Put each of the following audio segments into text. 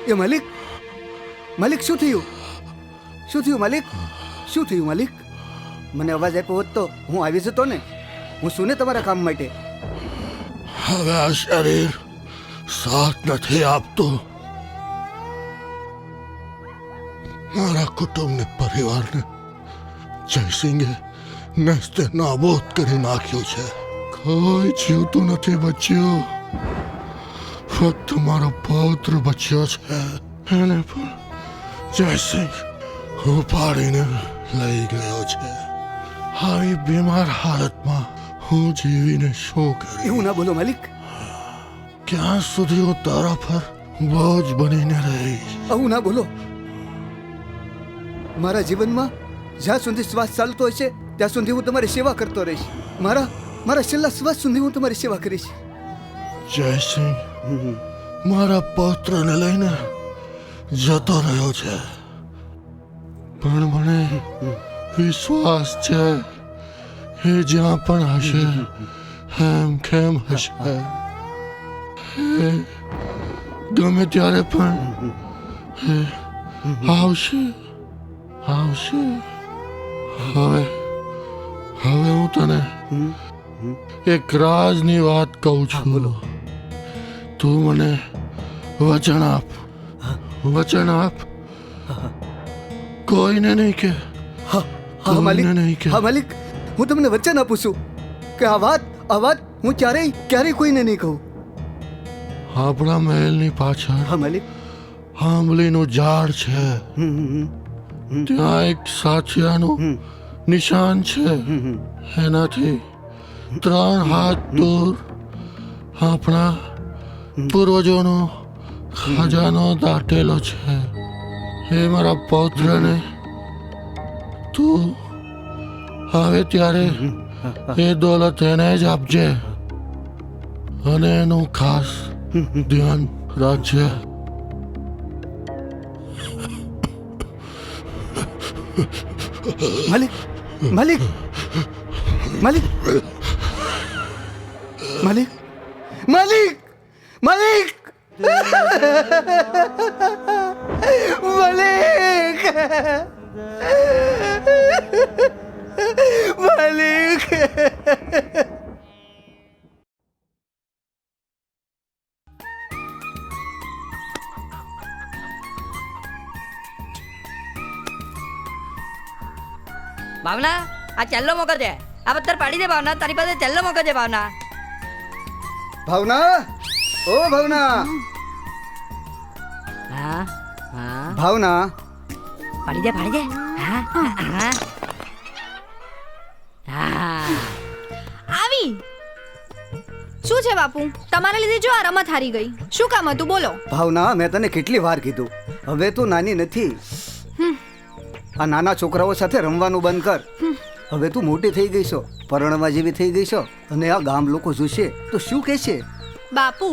એ માલિક, માલિક શું થયું? શું થયું માલિક? શું થયું માલિક? મને અવાજ આપ્યો હોત તો હું આવી જતો ને. હું શું ને તમારા કામ માટે. હવે આ શરીર સાથ નથી આપતું. મારા કુટુંબને, પરિવારને જયસિંહે નસ્તે નાબૂદ કરી નાખ્યું છે. કોઈ જીવતું નથી બચ્યું. ફક્ત મારો પૌત્ર બચ્યો છે. એને પણ જયસિંહ ઉપાડીને લઈ ગયો છે. આવી બીમાર હાલતમાં હું જીવીને શું કરું? એવું ના બોલો માલિક. ક્યાં સુધી હું તારા પર બોજ બનીને રહીશ? આવું ના બોલો. મારા જીવનમાં જ્યાં સુધી શ્વાસ ચાલતો હશે ત્યાં સુધી હું તમારી સેવા કરતો રહીશ. મારા છેલ્લા શ્વાસ સુધી હું તમારી સેવા કરીશ. જયસિંહ મારા પૌત્રને લઈને જતો રહ્યો છે, પણ મને વિશ્વાસ છે એ જ્યાં પણ હશે એમ કેમ હશે. એ ગમે ત્યારે પણ આવશે. હવે હું તને એક રાજની વાત કહું છું. તું મને વચન આપ. કોઈને નહીં કે. હા માલિક, હા માલિક, હું તમને વચન આપું છું કે આ વાત હું ક્યારેય કોઈને નહીં કહું. આપણા મહેલની પાછળ હા માલિક. આંબલીનું ઝાડ છે. ત્યાં એક સાચિયાનું નિશાન છે. એનાથી 3 હાથ દૂર આપણા પૂર્વજોનો ખજાનો દાટેલો છે. એ મારા પૌત્રને તું આવે ત્યારે એ દોલત એને જ આપજે અને એનું ખાસ ધ્યાન રાખજે. માલિક, માલિક, માલિક, માલિક, માલિક, માલિક, માલિક, માલિક. ભાવના, આ ચેલ્લો મોકો છે. આ પથ્થર પાડી દે ભાવના. તારી પાસે ચેલ્લો મોકો છે ભાવના. ભાવના, ઓ ભાવના, હા હા, ભાવના. પાડી દે. હા હા હા. આવી શું છે બાપુ? તમારા લીધે જો આ રમત હારી ગઈ. શું કામ હતું બોલો? ભાવના, મેં તને કેટલી વાર કીધું, હવે તું નાની નથી. આ નાના છોકરાઓ સાથે રમવાનું બંધ કર. હવે તું મોટી થઈ ગઈ છો, પરણવા જેવી થઈ ગઈ છો, અને આ ગામ લોકો જોશે તો શું કહેશે? બાપુ,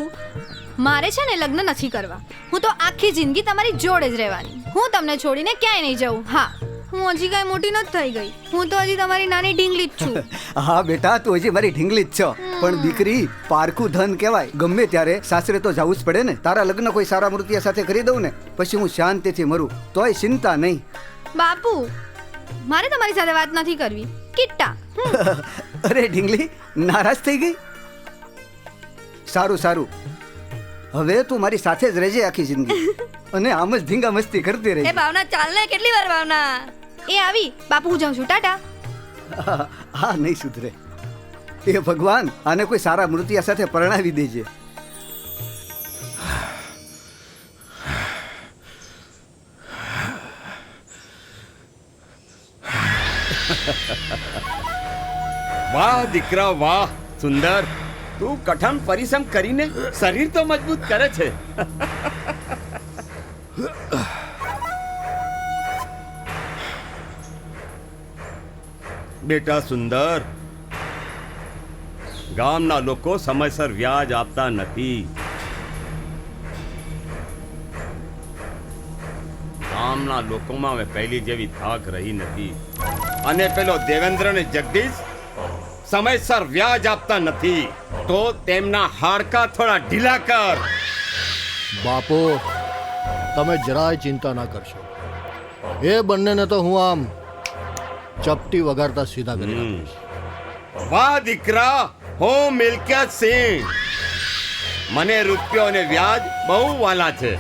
મારે છે ને લગ્ન નથી કરવા. હું તો આખી જિંદગી તમારી જોડે જ રહેવાની. હું તમને છોડીને ક્યાંય નહીં જાઉં. હા, હું હજી કાંઈ મોટી નથી થઈ ગઈ. હું તો હજી તમારી નાની ઢીંગલી જ છું. હા બેટા, તું હજી મારી ઢીંગલી જ છો. પણ દીકરી પારખું ધન કહેવાય. ગમે ત્યારે સાસરે તો જવું જ પડે ને. તારા લગ્ન કોઈ સારા મૂર્તિયા સાથે કરી દઉં ને, પછી હું શાંતિથી મરું, તોય ચિંતા નહીં. બાપુ, મારે તમારી સાથે વાત નથી કરવી. કિટ્ટા. અરે ઢીંગલી, નારાજ થઈ ગઈ? સારું, હવે તું મારી સાથે જ રહેજે આખી જિંદગી, અને આમ જ ધીંગા મસ્તી કરતી રહી. એ ભાવના, ચાલ ને. કેટલી વાર ભાવના? એ આવી બાપુ, હું જાઉં છું. ટાટા. હા, નહીં સુધરે. એ ભગવાન, આને કોઈ સારા મૂર્તિયા સાથે પરણાવી દેજે. વાહ દીકરા વાહ. સુંદર, તું કઠણ પરિશ્રમ કરીને શરીર તો મજબૂત કરે છે. બેટા સુંદર, ગામના લોકો સમયસર વ્યાજ આપતા નથી. ગામના લોકોમાં હવે પહેલી જેવી ધાક રહી નથી. અને પેલો દેવેન્દ્ર ને જગદીશ સમયસર વ્યાજ આપતા નથી, તો તેમના હાડકા થોડા ઢીલા કર. બાપુ, તમે જરાય ચિંતા ના કરશો. એ બંનેને તો હું આમ ચપટી વગાડતા સીધા કરી આપીશ. વાહ દીકરા, હું મિલકિયત સિંહ. મને રૂપિયો અને વ્યાજ બહુ વાલા છે.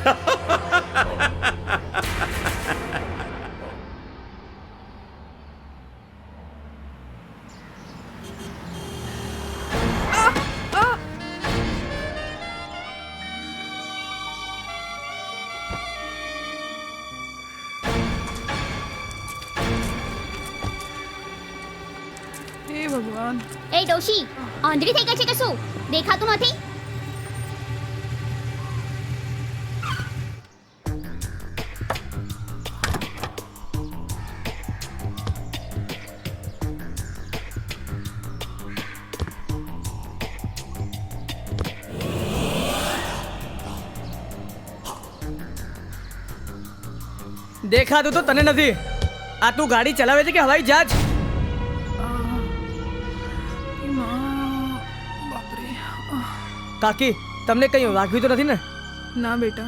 હે ભગવાન. એ ડોશી, આંધળી થઈ ગઈ છે કે શું? દેખાતું નથી? દેખાતું તો તને નથી. આ તું ગાડી ચલાવે છે કે હવાઈ જહાજ? બાપરે. કાકી, તમને કંઈ વાગ્યું તો નથી ને? ના બેટા,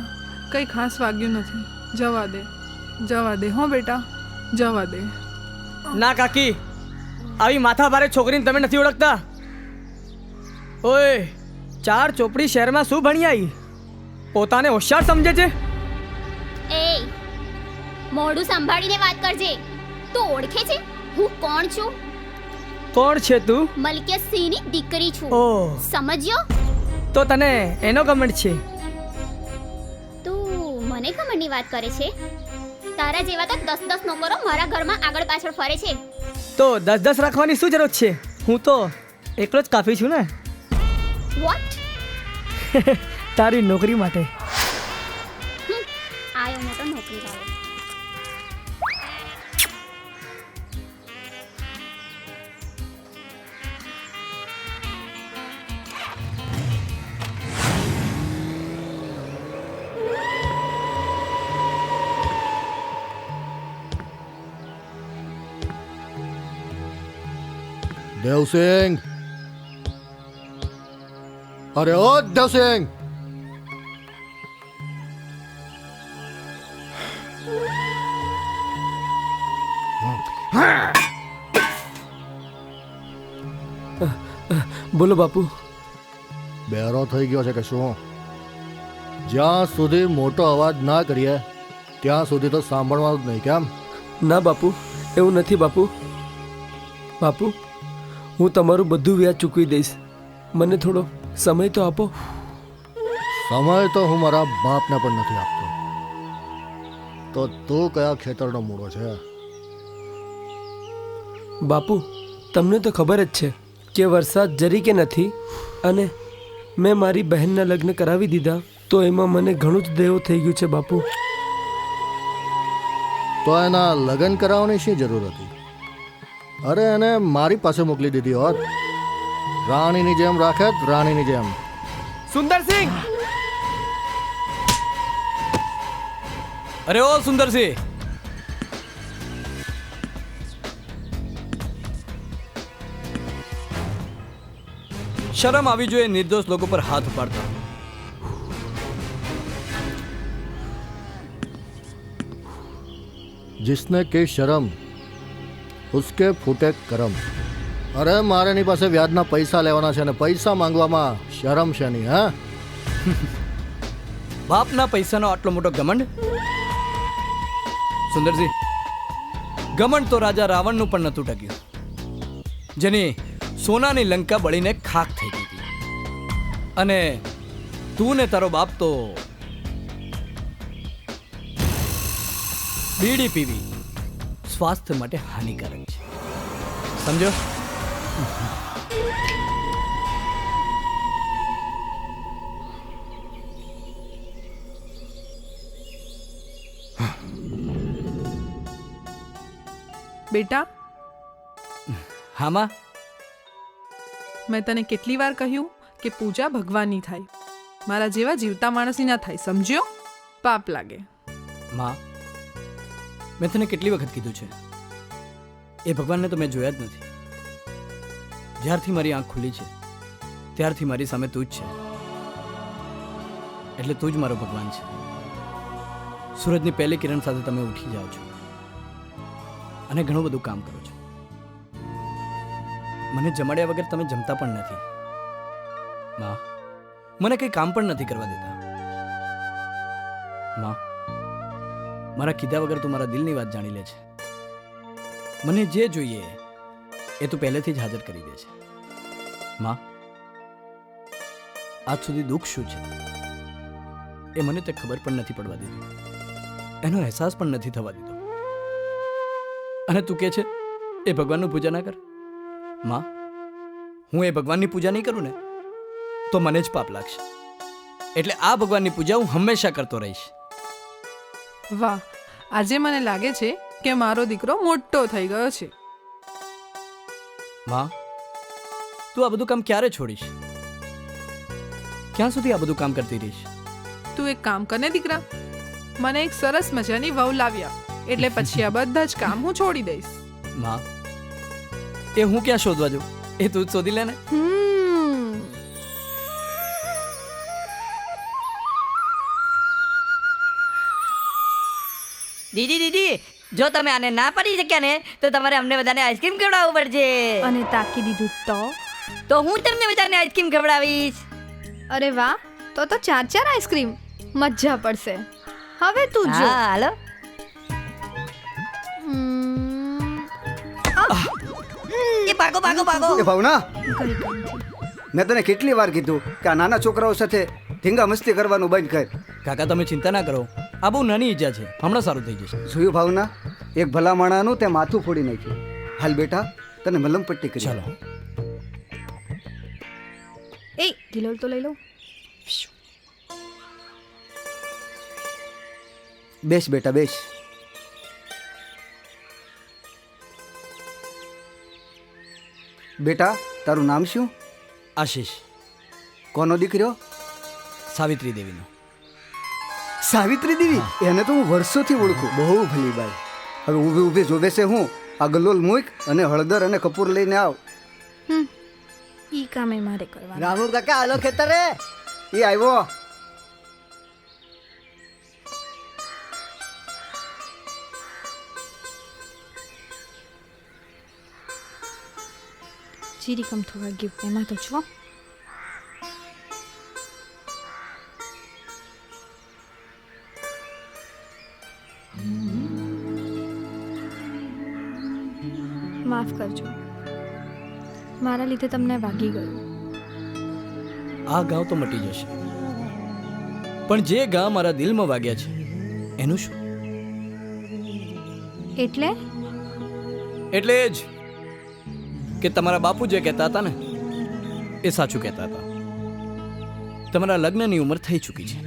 કંઈ ખાસ વાગ્યું નથી. જવા દે, જવા દે. હો બેટા, જવા દે. ના કાકી, આવી માથા ભારે છોકરીને તમે નથી ઓળખતા. ઓય, 4 ચોપડી શહેરમાં શું ભણી આવી? પોતાને હોશિયાર સમજે છે? એ મોઢું સંભાળીને વાત કરજે. તું ઓળખે છે હું કોણ છું? કોણ છે તું? મલકિયત સિંહની દીકરી છું. ઓહ, સમજ્યો? તો તને એનો કમેન્ટ છે? તું મને કમરની વાત કરે છે? તારા જેવા તો 10 નોકરો મારા ઘરમાં આગળ પાછળ ફરે છે. તો 10 રાખવાની શું જરૂર છે? હું તો એકલો જ કાફી છું ને. વોટ? તારી નોકરી માટે. આયો મોટો નોકરી વાળો. દેવસિંહ, અરે ઓ દેવસિંહ, બોલો બાપુ. બેરો થઈ ગયો છે કે શું? જ્યાં સુધી મોટો અવાજ ના કરીએ ત્યાં સુધી તો સાંભળવાનું જ નહીં, કેમ? ના બાપુ, એવું નથી બાપુ. બાપુ, હું તમારું બધું વ્યાજ ચૂકવી દઈશ. મને થોડો સમય તો આપો. સમય તો હું મારા બાપને પણ નથી આપતો. તો તું કયા ખેતરનો મૂળો છે? બાપુ, તમને તો ખબર જ છે કે વરસાદ જરી કે નથી, અને મેં મારી બહેનના લગ્ન કરાવી દીધા, તો એમાં મને ઘણું જ દેવું થઈ ગયું છે બાપુ. તો એના લગ્ન કરાવવાની શી જરૂર હતી? અરે એને મારી પાસે મોકલી દીધી હોત. રાણીની જેમ રાખે, રાણીની જેમ. સુંદરસિંહ! અરે ઓ સુંદરસિંહ! શરમ આવી જોઈએ નિર્દોષ લોકો પર હાથ ઉપાડતા. जिसने की शर्म उसके फूटे करम. અરે મારે એની પાસે વ્યાજના પૈસા લેવાના છે, અને પૈસા માંગવામાં શરમ છે નહીં. હા, બાપના પૈસાનો આટલો મોટો ઘમંડ? સુંદરસિંહ, ઘમંડ તો રાજા રાવણનું પણ નહોતું ટક્યું, જેની સોનાની લંકા બળીને ખાક થઈ ગઈ હતી. અને તું ને તારો બાપ તો બીડી પીવી સ્વાસ્થ્ય માટે હાનિકારક છે, સમજો? બેટા, હામાં? મેં તને કેટલી વાર કહ્યું કે પૂજા ભગવાનની થાય, મારા જેવા જીવતા માણસની ના થાય, સમજ્યો? પાપ લાગે. માં, મેં તને કેટલી વખત કીધું છે એ ભગવાનને તો મેં જોયા જ નથી. જ્યારથી મારી આંખ ખુલી છે ત્યારથી મારી સામે તું જ છે. એટલે તું જ મારો ભગવાન છે. સૂરજની પહેલી કિરણ સાથે તમે ઉઠી જાઓ છો અને ઘણું બધું કામ કરો છો. મને જમાડ્યા વગર તમે જમતા પણ નથી. માં, મને કંઈ કામ પણ નથી કરવા દેતા. માં, મારા કીધા વગર તું મારા દિલની વાત જાણી લે છે. મને જે જોઈએ એ તું પહેલેથી જ હાજર કરી દે છે. માં, આજ સુધી દુઃખ શું છે એ મને તે ખબર પણ નથી પડવા દીધી. એનો અહેસાસ પણ નથી થવા દીધો. અને તું કહે છે એ ભગવાનનું પૂજા ના કર. માં, હું એ ભગવાનની પૂજા નહીં કરું ને તો મને જ પાપ લાગશે. એટલે આ ભગવાનની પૂજા હું હંમેશા કરતો રહીશ. વાહ, આજે મને લાગે છે કે મારો દીકરો મોટો થઈ ગયો છે. માં, તું આ બધું કામ ક્યારે છોડીશ? ક્યાં સુધી આ બધું કામ કરતી રહીશ? તું એક કામ કરને દીકરા, મને એક સરસ મજાની વહુ લાવ્યા એટલે પછી આ બધા જ કામ હું છોડી દઈશ. માં, એ હું ક્યાં શોધવા જાઉં? એ તું જ શોધી લે ને. દીદી દીદી, જો તમે આને ના પાડી શક્યા ને તો તમારે અમને બધાને આઈસ્ક્રીમ ખવડાવવું પડશે. અને તાકી દીધું તો હું તમને બધાને આઈસ્ક્રીમ ખવડાવીશ. અરે વાહ, તો 4 આઈસ્ક્રીમ, મજા પડશે. હવે તું જો. હા, હાલો. એ ભાગો ભાગો ભાગો. એ ભાવના, કઈ કામ થયું. મેં તને કેટલી વાર કીધું કે આ નાના છોકરાઓ સાથે ધીંગા મસ્તી કરવાનું બંધ કર. કાકા, તમે ચિંતા ના કરો. આ બહુ નાની ઈજા છે, હમણાં સારું થઈ જશે. જોયું ભાવના, એક ભલા માણાનું તે માથું ફોડી નાખ્યું. હાલ બેટા, તને મલમ પટ્ટી કરી. ચાલો. એ ગિલોલ તો લઈ લઉં. બેસ બેટા, બેસ. બેટા, તારું નામ શું? આશીષ. કોનો દીકરો? સાવિત્રી દેવીનો. સાવિત્રી દેવી? એને તો હું વર્ષોથી ઓળખું. બહુ ભલી બાઈ. હવે ઊભી ઊભી જોવે છે હું. આ ગલોલ મૂક અને હળદર અને કપૂર લઈને આવ. ઈ કામે મારે કરવાનું. રામુ કાકા, હાલો ખેતરે. એ આવ્યો. જીરી કમ થોડા ગિફ્ટ એમાં તો છો. માફ કરજો, મારા લીધે તમને વાગી ગયું. આ ગાંવ તો મટી જશે, પણ જે ગાં મારા દિલમાં વાગ્યા છે એનું શું? એટલે એટલે જ કે તમારા બાપુ જે કહેતા હતા ને એ સાચું કહેતા હતા. તમારા લગ્નની ઉંમર થઈ ચૂકી છે.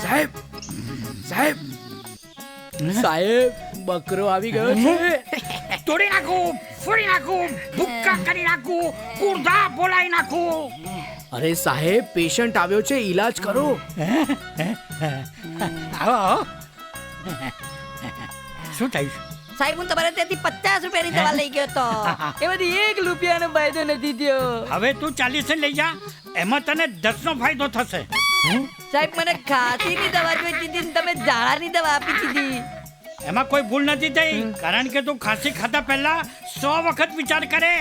સાહેબ, સાહેબ, સાહેબ, બકરો આવી ગયો છે. તોડી નાખું, ફોડી નાખું, ભૂક્કા કરી નાખું, કુર્ધા બોલાવી નાખું. અરે સાહેબ, પેશન્ટ આવ્યો છે, ઈલાજ કરો. આવો. શું થયું? સાહેબ, હું તમારે ત્યાંથી 50 રૂપિયાની દવા લઈ ગયો તો એમાંથી 1 રૂપિયાનો ફાયદો નથી થયો. હવે તું 40 લઈ જા, એમાં તને 10 નો ફાયદો થશે. સાહેબ, મને ખાંસીની દવા જોઈતી હતી ને તમે ઝાડાની દવા આપી દીધી. એમાં કોઈ ભૂલ નથી થઈ, કારણ કે તું ખાંસી ખાતા પહેલા 100 વખત વિચાર કરે.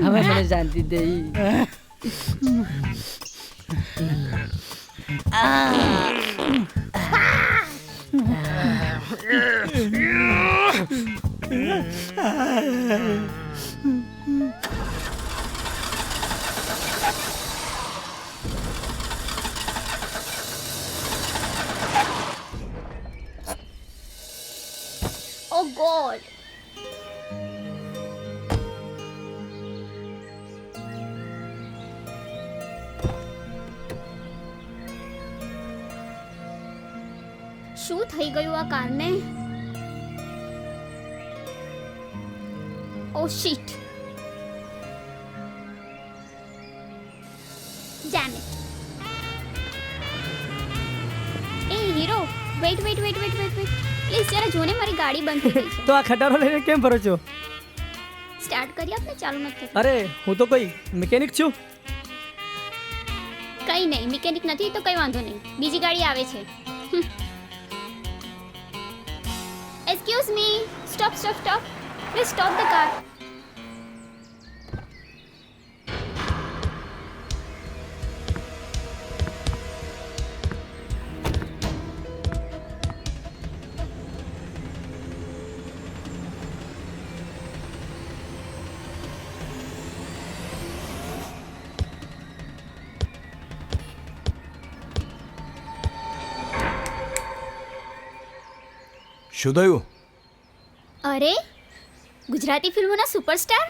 હવે મને શાંતિ થઈ. Oh God. શું થઈ ગયું આ કારને? Oh shit. Damn it. એ હીરો, વેઇટ. પ્લીઝ જરા જોને, મારી ગાડી બંધ થઈ ગઈ છે. તો આ ખટારો લઈને કેમ ફરો છો? સ્ટાર્ટ કરી આપને, ચાલુ નથી થતું. અરે હું તો કોઈ મિકેનિક છું. કઈ નહીં, મિકેનિક નથી તો કઈ વાંધો નહીં, બીજી ગાડી આવે છે. Excuse me, stop. Please stop the car. શું થયું? અરે, ગુજરાતી ફિલ્મોના સુપરસ્ટાર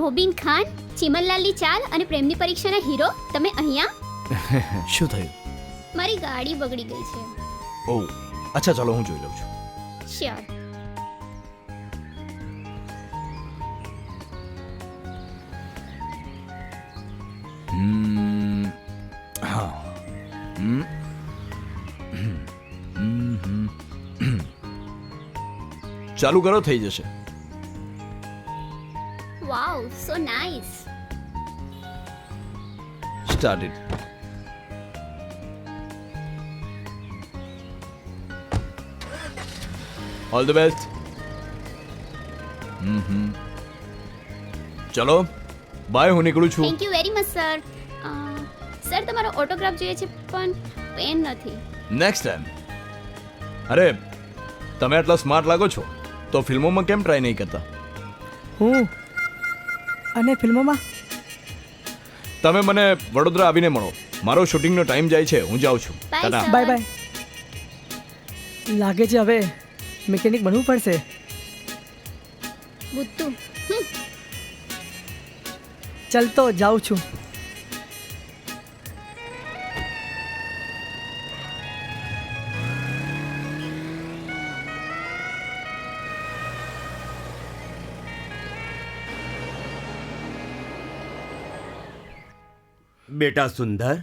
મોબીન ખાન, ચીમનલાલની ચાલ અને પ્રેમની પરીક્ષાના હીરો, તમે અહીંયા? શું થયું? મારી ગાડી બગડી ગઈ છે. ઓહ, અચ્છા, ચાલો હું જોઈ લઉં છું. શ્યોર. હા. ચાલુ કરો, થઈ જશે. Wow, so nice. Start it. All the best. ચલો બાય, હું નીકળું છું. Thank you very much sir. Sir, તમારો ઓટોગ્રાફ જોઈએ છે પણ પેન નથી. Next time. અરે, તમે આટલા સ્માર્ટ લાગો છો તો ફિલ્મોમાં કેમ ટ્રાય નહીં કરતા? હું અને ફિલ્મોમાં? તમે મને વડોદરા આવીને મળો. મારો શૂટિંગનો ટાઈમ જાય છે, હું જાઉં છું. Bye, ટાટા. sir. બાય. લાગે છે હવે મિકેનિક બનવું પડશે. બુદ્ધુ. ચાલ તો જાઉં છું. બેટા સુંદર,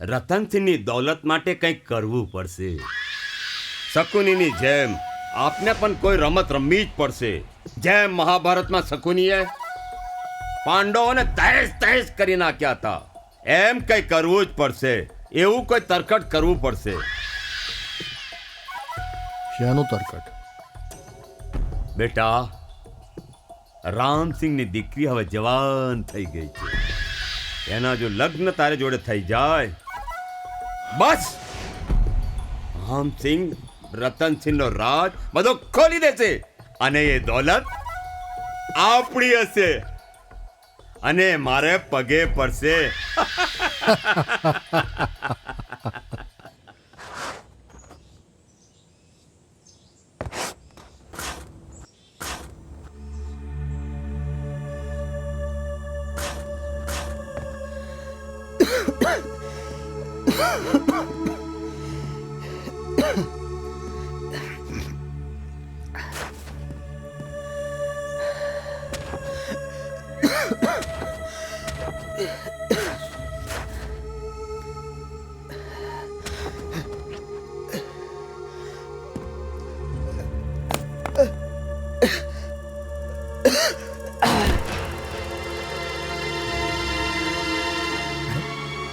રતનસિંહની દોલત માટે કંઈક કરવું પડશે. શકુનીની જેમ આપને પણ કોઈ રમત રમવી જ પડશે. જેમ મહાભારતમાં શકુનીએ પાંડવોને તહેસ કરી નાખ્યા હતા, એમ કંઈ કરવું જ પડશે. એવું કોઈ તરકટ કરવું પડશે. શાનું તરકટ? બેટા, રામસિંહની દીકરી હવે જવાન થઈ ગઈ છે. એના જો લગ્ન તારે જોડે થઈ જાય, બસ રામસિંહ રતનસિંહનો રાજ બધો ખોલી દેશે અને એ દોલત આપણી હશે અને મારે પગે પડશે.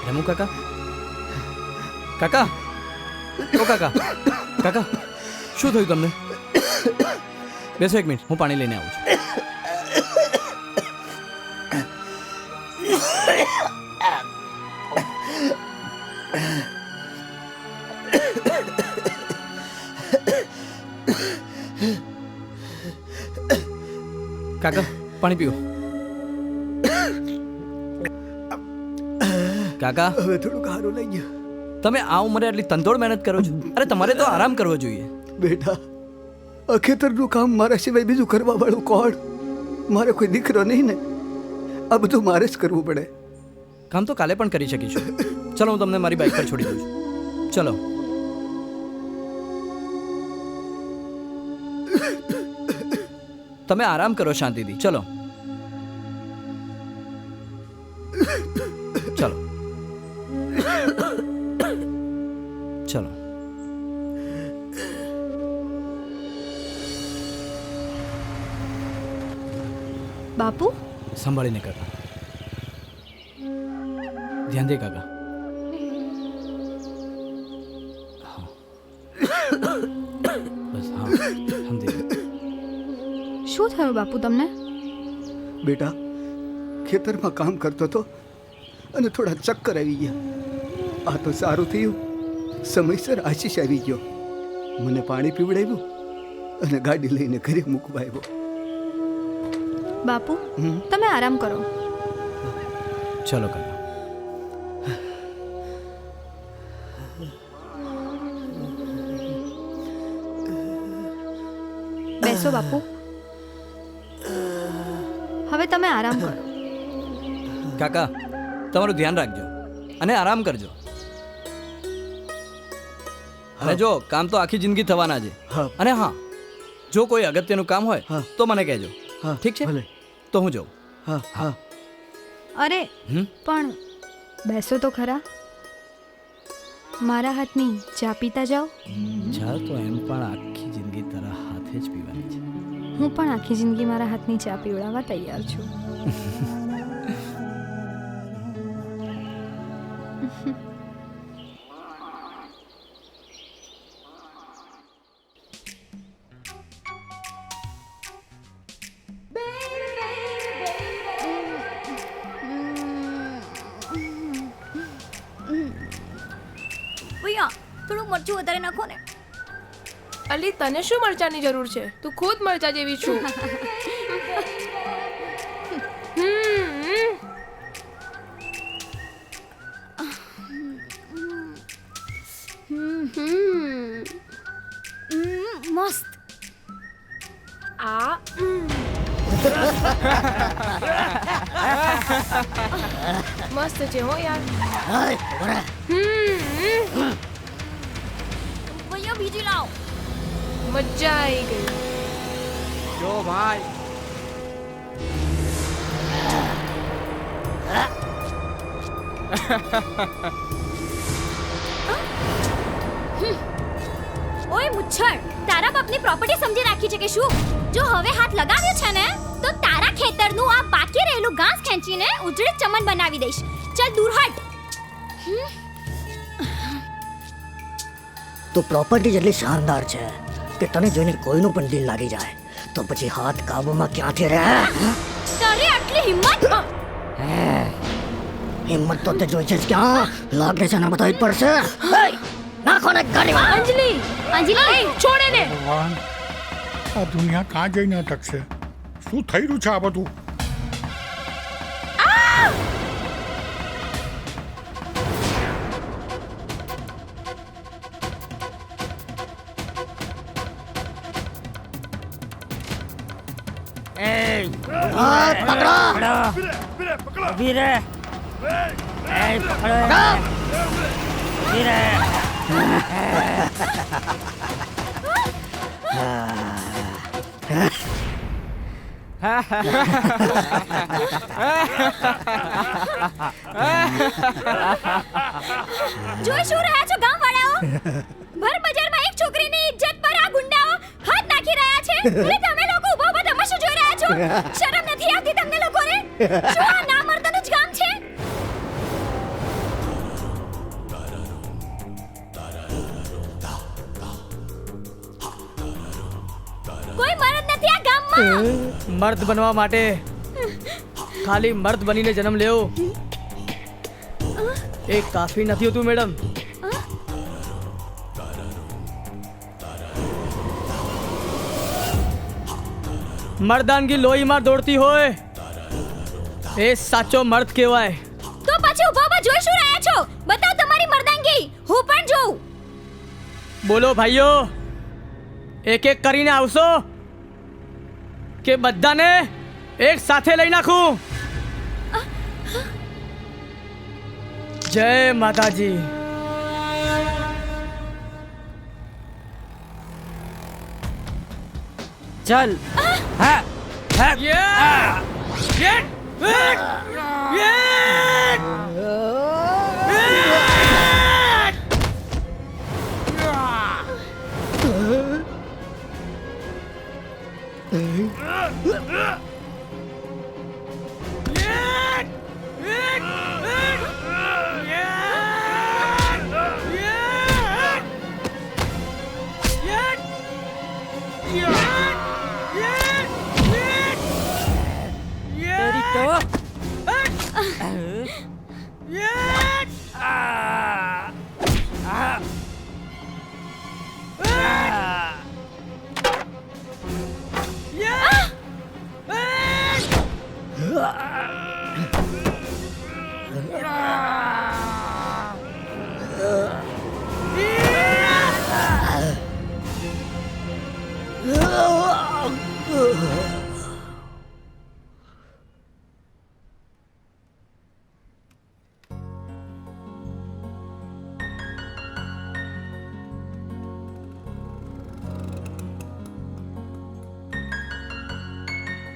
રમુ કાકા, કાકા, ઓ કાકા, કાકા, શું થયું તમને? બેસો એક મિનિટ, હું પાણી લઈને આવું છું. કાકા, પાણી પીઓ. કાકા, હવે થોડું સારું લઈ ગયું. તમે આ ઉંમરે આટલી તંતોડ મહેનત કરો છો? અરે તમારે તો આરામ કરવો જોઈએ. બેટા, આ ખેતરનું કામ મારા સિવાય બીજું કરવા વાળું કોણ? મારે કોઈ દીકરો નહીં ને, આ બધું મારે જ કરવું પડે. કામ તો કાલે પણ કરી શકીશું. ચલો, હું તમને મારી બાઇક પર છોડી દઉં છું. ચલો. તમે આરામ કરો શાંતિથી. ચલો ચલો ચલો. બાપુ સંભાળીને કાકા. ધ્યાન દે કાકા. હા. બસ હા સમજી ગયો. શું થયું બાપુ તમને? બેટા ખેતરમાં કામ કરતો હતો અને થોડા ચક્કર આવી ગયા. આ તો સારું થયું, સમયસર આશીષ આવી ગયો, મને પાણી પીવડાવ્યું અને ગાડી લઈને ઘરે મૂકવા આવ્યો. બાપુ તમે આરામ કરો. ચલો કાકા. બેસો બાપુ. હવે તમે આરામ કરો. કાકા તમારું ધ્યાન રાખજો અને આરામ કરજો. અને જો કામ તો આખી જિંદગી થવાના છે. અને હા, જો કોઈ અગત્યનું કામ હોય તો મને કહેજો. ઠીક છે? તો હું જાઉં. હા હા. અરે પણ બેસો તો ખરા. મારા હાથની ચા પીતા જાઓ. ચા તો એમ પણ આખી જિંદગી તારા હાથે જ પીવાની છે. હું પણ આખી જિંદગી મારા હાથની ચા પીવડાવવા તૈયાર છું. ભૈયા થોડું મરચું વધારે નાખો ને. અલી તને શું મરચાની જરૂર છે? તું ખુદ મરચા જેવી છું. મસ્ત. આ મસ્ત છે હો યાર. ભૈયા બીજી લાવ. મજા આવી ગઈ. જો ભાઈ ઓય મુચ્છર, તારા બાપની પ્રોપર્ટી સમજી રાખી છે કે શું? જો હવે હાથ લગાવ્યો છે ને તો તારા ખેતરનું આ બાકી રહેલું ઘાસ ખેંચીને ઉજળી ચમન બનાવી દઈશ. ચાલ દૂર હટ. તો પ્રોપર્ટી જેટલી શાનદાર છે કે તને જોઈને કોઈનું પણ દિલ લાગી જાય, તો પછી હાથ કાબુમાં ક્યાંથી રહે? તારી આટલી હિંમત? હિંમત તો તે જોઈ છે જ ક્યાં? લાગે છે ને બતાવી જ પડશે. નાખો ને ગાડીમાં. અંજલિ, અંજલિ છોડે ને. ભગવાન, આ દુનિયા કાં જઈને અટકશે? શું થઈ રહ્યું છે આ બધું? જોઈ શું રહ્યા છો ગામવાળાઓ? ભર બજારમાં એક છોકરીની ઇજ્જત પર આ ગુંડાઓ હાથ નાખી રહ્યા છે અને તમે લોકો ઊભા ઊભા તમાશો જોઈ રહ્યા છો. શરમ નથી આવતી તમને લોકોને? શું આ ના મર્દનું જ ગામ છે? કોઈ મર્દ નથી આ ગામમાં. મર્દ બનવા માટે ખાલી મર્દ બનીને જન્મ લેવો એ કાફી નથી હોતું મેડમ. મર્દાનગી લોહીમાં દોડતી હોય એ સાચો મર્દ કહેવાય. તો પછી ઊભા ઊભા જોઈ શું રહ્યા છો? બતાવો તમારી મર્દાંગી, હું પણ જોઉં. બોલો ભાઈઓ, એક એક કરીને આવશો કે બધાને એક સાથે લઈ નાખું? જય માતાજી. ચાલ. હા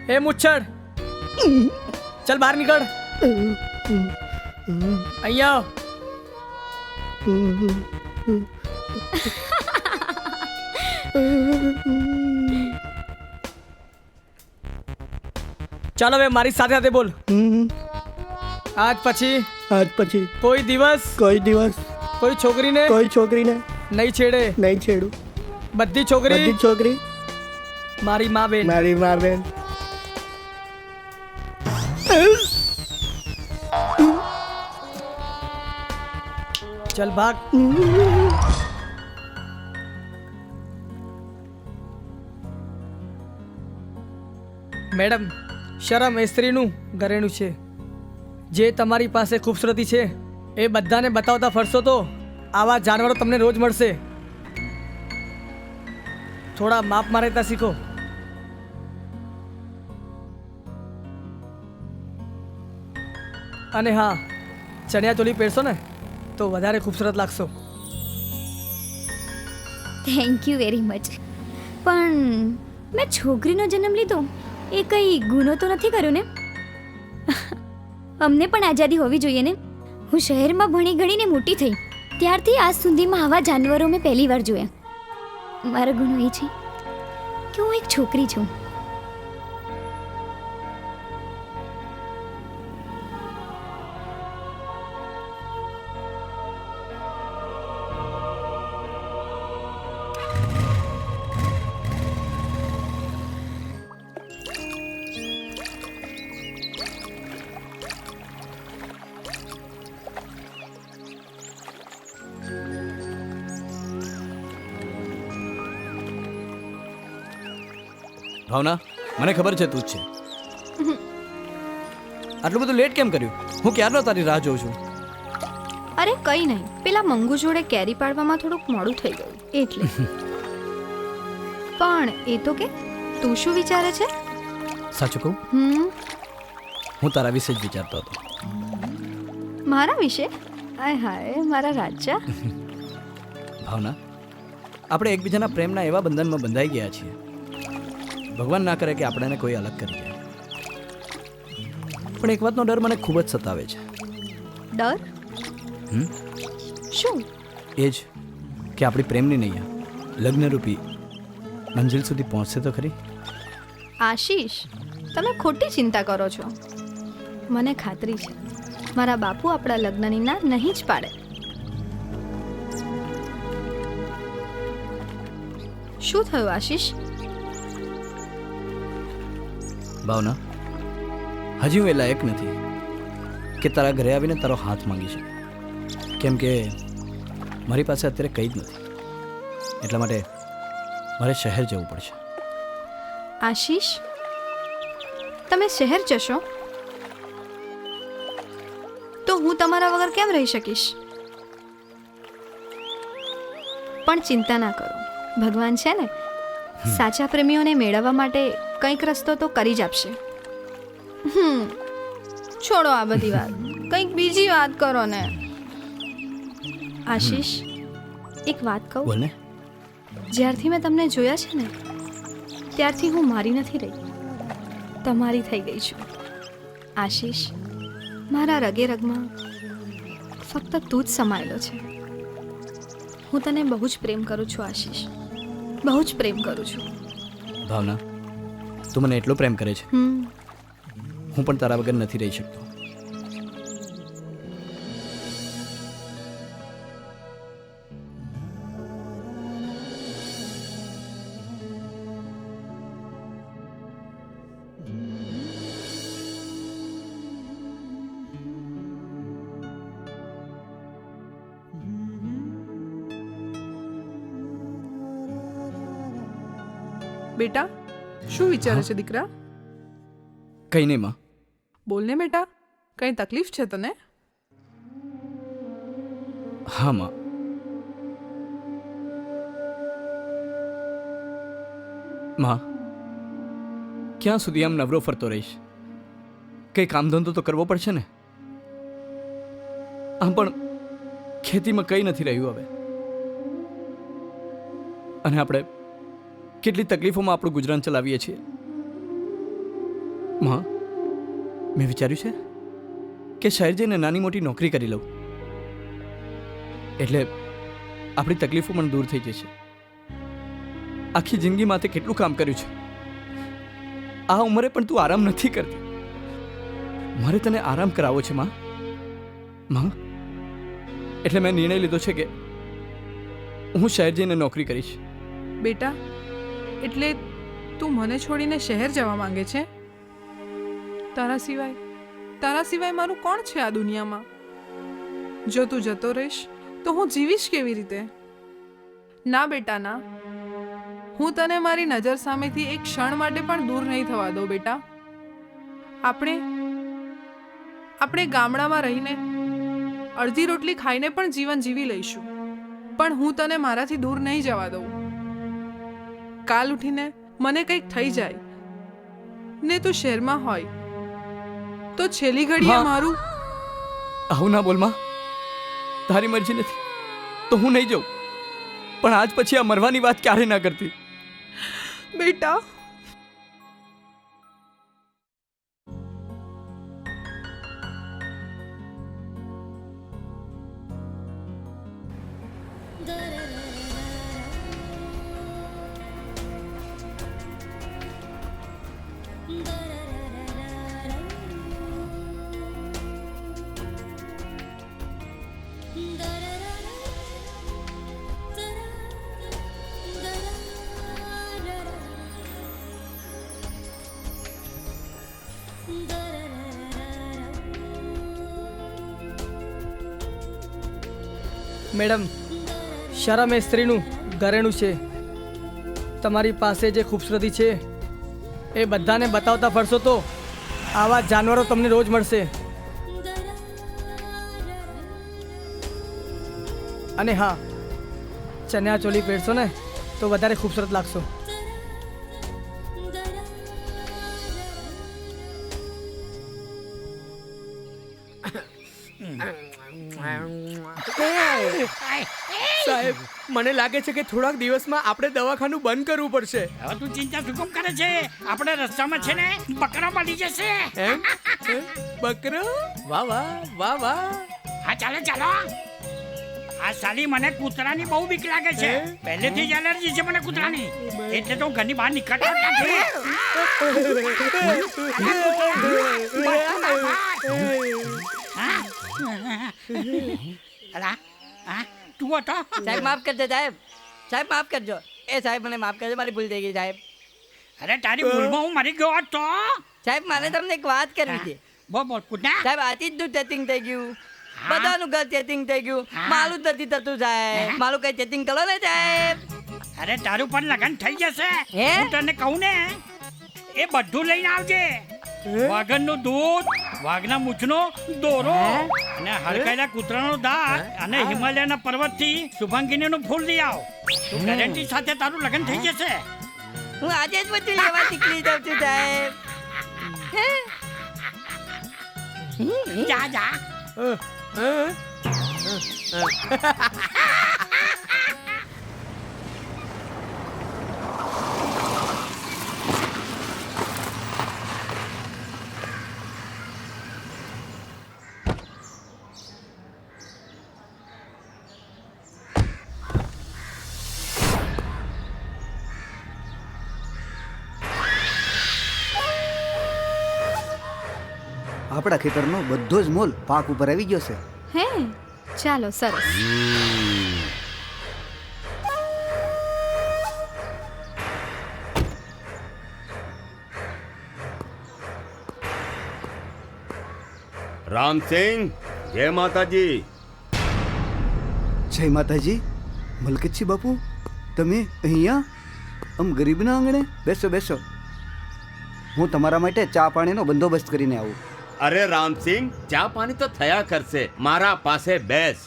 એ મુચ્છડ ચલ બહાર નીકળ અહીંયા ચાલ હવે મારી સાથે સાથે બોલ આજ પછી કોઈ દિવસ કોઈ છોકરીને નહીં છેડું બધી છોકરી મારી માં બેન चल भाग મેડમ શરમ એ સ્ત્રીનું ઘરેણું છે જે તમારી પાસે ખૂબસૂરતી છે એ બધાને બતાવતા ફરશો તો આવા જાનવરો તમને રોજ મળશે થોડા માપમાં રહેતા શીખો અને હા ચણિયા ચોલી પહેરશો ને તો વધારે ખૂબસૂરત લાગશો થેન્ક યુ વેરી મચ પણ મેં છોકરીનો જન્મ લીધો એ કઈ ગુનો તો નથી કર્યો ને અમને પણ આઝાદી હોવી જોઈએ ને હું શહેરમાં ભણી ગણીને મોટી થઈ ત્યારથી આજ સુધીમાં આવા જાનવરો મેં પહેલી વાર જોયા મારો ગુનો એ છે કે હું એક છોકરી છું ભાવના મને ખબર છે તું જ છે આટલું બધું લેટ કેમ કર્યું હું ક્યારનો તારી રાહ જોઉં છું અરે કંઈ નહીં પેલા મંગુ જોડે કેરી પાડવામાં થોડુંક મોડું થઈ ગયું એટલે પણ એ તો કે તું શું વિચારે છે સાચું કહું હું તારા વિશે જ વિચારતો હતો મારા વિશે હાય હાય મારા રાજા ભાવના આપણે એકબીજાના પ્રેમના એવા બંધનમાં બંધાઈ ગયા છીએ ભગવાન ના કરે કે આપણને કોઈ અલગ કરી દે પણ એક વાતનો ડર મને ખૂબ જ સતાવે છે ડર શું એ જ કે આપણી પ્રેમની નૈયા લગ્નરૂપી મંજિલ સુધી પહોંચશે તો ખરી આશીષ તમે ખોટી ચિંતા કરો છો મને ખાતરી છે મારા બાપુ આપણા લગ્નની ના નહીં જ પાડે શું થયું આશીષ ભાવના હજી હું એ લાયક નથી કે તારા ઘરે આવીને તારો હાથ માંગી શકું કેમ કે મારી પાસે અત્યારે કંઈ જ નથી એટલા માટે મારે શહેર જવું પડશે આશીષ તમે શહેર જશો તો હું તમારા વગર કેમ રહી શકીશ પણ ચિંતા ના કરો ભગવાન છે ને સાચા પ્રેમીઓને મેળવવા માટે કંઈક રસ્તો તો કરી જ આપશે છોડો આ બધી વાત કંઈક બીજી વાત કરો ને આશીષ એક વાત કહું બોલને જ્યારથી મેં તમને જોયા છે ને ત્યારથી હું મારી નથી રહી તમારી થઈ ગઈ છું આશીષ, મારા રગે રગમાં ફક્ત તું જ સમાયેલો છે. હું તને બહુ જ પ્રેમ કરું છું આશીષ, બહુ જ પ્રેમ કરું છું. ભાવના, તું મને એટલો પ્રેમ કરે છે, હમ હું પણ તારા વગર નથી રહી શકતો. બેટા, શું વિચારે છે દીકરા? કંઈ નહીં માં. બોલને બેટા, કઈ તકલીફ છે તને? હા માં, માં ક્યાં સુધી આમ નવરો ફરતો રહીશ? કંઈ કામ ધંધો તો કરવો પડશે ને. આમ પણ ખેતીમાં કંઈ નથી રહ્યું હવે, અને આપણે કેટલી તકલીફોમાં આપણું ગુજરાન ચલાવીએ છીએ. માં, મેં વિચાર્યું છે કે શહેર જઈને નાની મોટી નોકરી કરી લઉં, એટલે આપણી તકલીફો પણ દૂર થઈ જશે. આખી જિંદગી માટે કેટલું કામ કર્યું છે, આ ઉંમરે પણ તું આરામ નથી કરતી. મારે તને આરામ કરાવવો છે માં. માં, એટલે મેં નિર્ણય લીધો છે કે હું શહેર જઈને નોકરી કરીશ. બેટા, એટલે તું મને છોડીને શહેર જવા માંગે છે? તારા સિવાય મારું કોણ છે આ દુનિયામાં? જો તું જતો રહીશ તો હું જીવીશ કેવી રીતે? ના બેટા ના, હું તને મારી નજર સામેથી એક ક્ષણ માટે પણ દૂર નહીં થવા દઉં બેટા. આપણે ગામડામાં રહીને અડધી રોટલી ખાઈને પણ જીવન જીવી લઈશું, પણ હું તને મારાથી દૂર નહીં જવા દઉં. કાલ ઉઠીને મને કંઈક થઈ જાય ને તું શહેરમાં હોય તો છેલ્લી ઘડીએ મારું... આવું ના બોલ માં, તારી મરજી નથી તો હું નહીં જાઉં, પણ આજ પછી આ મરવાની વાત ક્યારે ના કરતી. બેટા, મેડમ, શરમ એ સ્ત્રીનું ઘરેણું છે. તમારી પાસે જે ખૂબસૂરતી છે એ બધાને બતાવતા ફરશો તો આવા જાનવરો તમને રોજ મળશે. અને હા, ચણિયા ચોલી પહેરશો ને તો વધારે ખૂબસૂરત લાગશો. સાહેબ, મને લાગે છે કે થોડાક દિવસમાં આપણે દવાખાનું બંધ કરવું પડશે. હવે તું ચિંતા શું કેમ કરે છે? આપણે રસ્તામાં છે ને બકરા મળી જશે. બકરો? વાહ વાહ વાહ વાહ. હા ચાલો ચાલો. આ સાલી મને કૂતરાની બહુ બીક લાગે છે. પહેલેથી જ એલર્જી છે મને કૂતરાની, એટલે તો ઘરની બહાર નીકળતો જ નથી. અલા, તું હતો? સાહેબ માફ કરજો સાહેબ, સાહેબ માફ કરજો. એ સાહેબ મને માફ કરજો, મારી ભૂલ થઈ ગઈ સાહેબ. અરે તારી ભૂલમાં હું મરી ગયો તો? સાહેબ મારે તમને એક વાત કરવી છે. બોલ બોલ કુટના. સાહેબ આથી જ નું ચેટિંગ થઈ ગયું, બધાનું ઘર ચેટિંગ થઈ ગયું, મારું જ નથી થતું સાહેબ. મારું કઈ ચેટિંગ કરો ને સાહેબ. અરે તારું પણ લગન થઈ જશે. હું તને કહું ને, એ બધું લઈને આવજે. વાઘનનું દૂધ, વાઘના મૂછનો દોરો અને હરકાયેલા કૂતરાનો દાંત અને હિમાલયના પર્વતથી શુભાંગીનીનું ફૂલ લઈ આવ. તું ગેરંટી સાથે તારું લગન થઈ જશે. હું આજે જ બધું લેવા નીકળી જાઉં છું સાહેબ. જા જા. આપણા ખેતરનો બધો જ મોલ પાક ઉપર આવી ગયો છે. હે ચાલો સરસ. રામસિંહ, જય માતાજી. જય માતાજી. મલકતજી બાપુ, તમે અહીંયા આમ ગરીબના આંગણે? બેસો બેસો, હું તમારા માટે ચા પાણીનો બંદોબસ્ત કરીને આવું. અરે રામસિંહ, ચા પાણી તો થયા કરશે, મારા પાસે બેસ.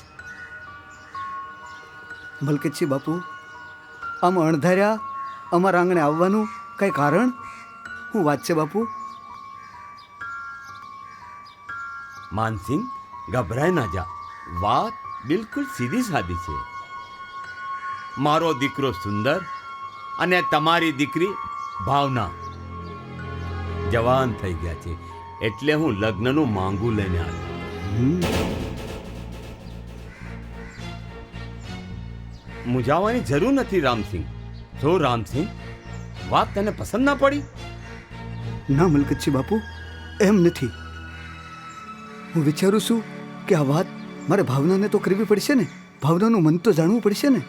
મલકતજી બાપુ, આમ અણધાર્યા અમારા આંગણે આવવાનું કંઈ કારણ? હું વાત છે બાપુ? માનસિંહ, ગભરાય ના જા. વાત બિલકુલ સીધી સાદી છે. મારો દીકરો સુંદર અને તમારી દીકરી ભાવના જવાન થઈ ગયા છે, એટલે હું લગ્નનું માંગુ લઈને આવ્યો. મૂંઝાવાની જરૂર નથી રામસિંહ. જો રામસિંહ, વાત તને પસંદ ના પડી? ના મલકતજી બાપુ, એમ નથી. હું વિચારું છું કે આ વાત મારે ભાવનાને તો કરવી પડશે ને. ભાવનાનું મન તો જાણવું પડશે ને.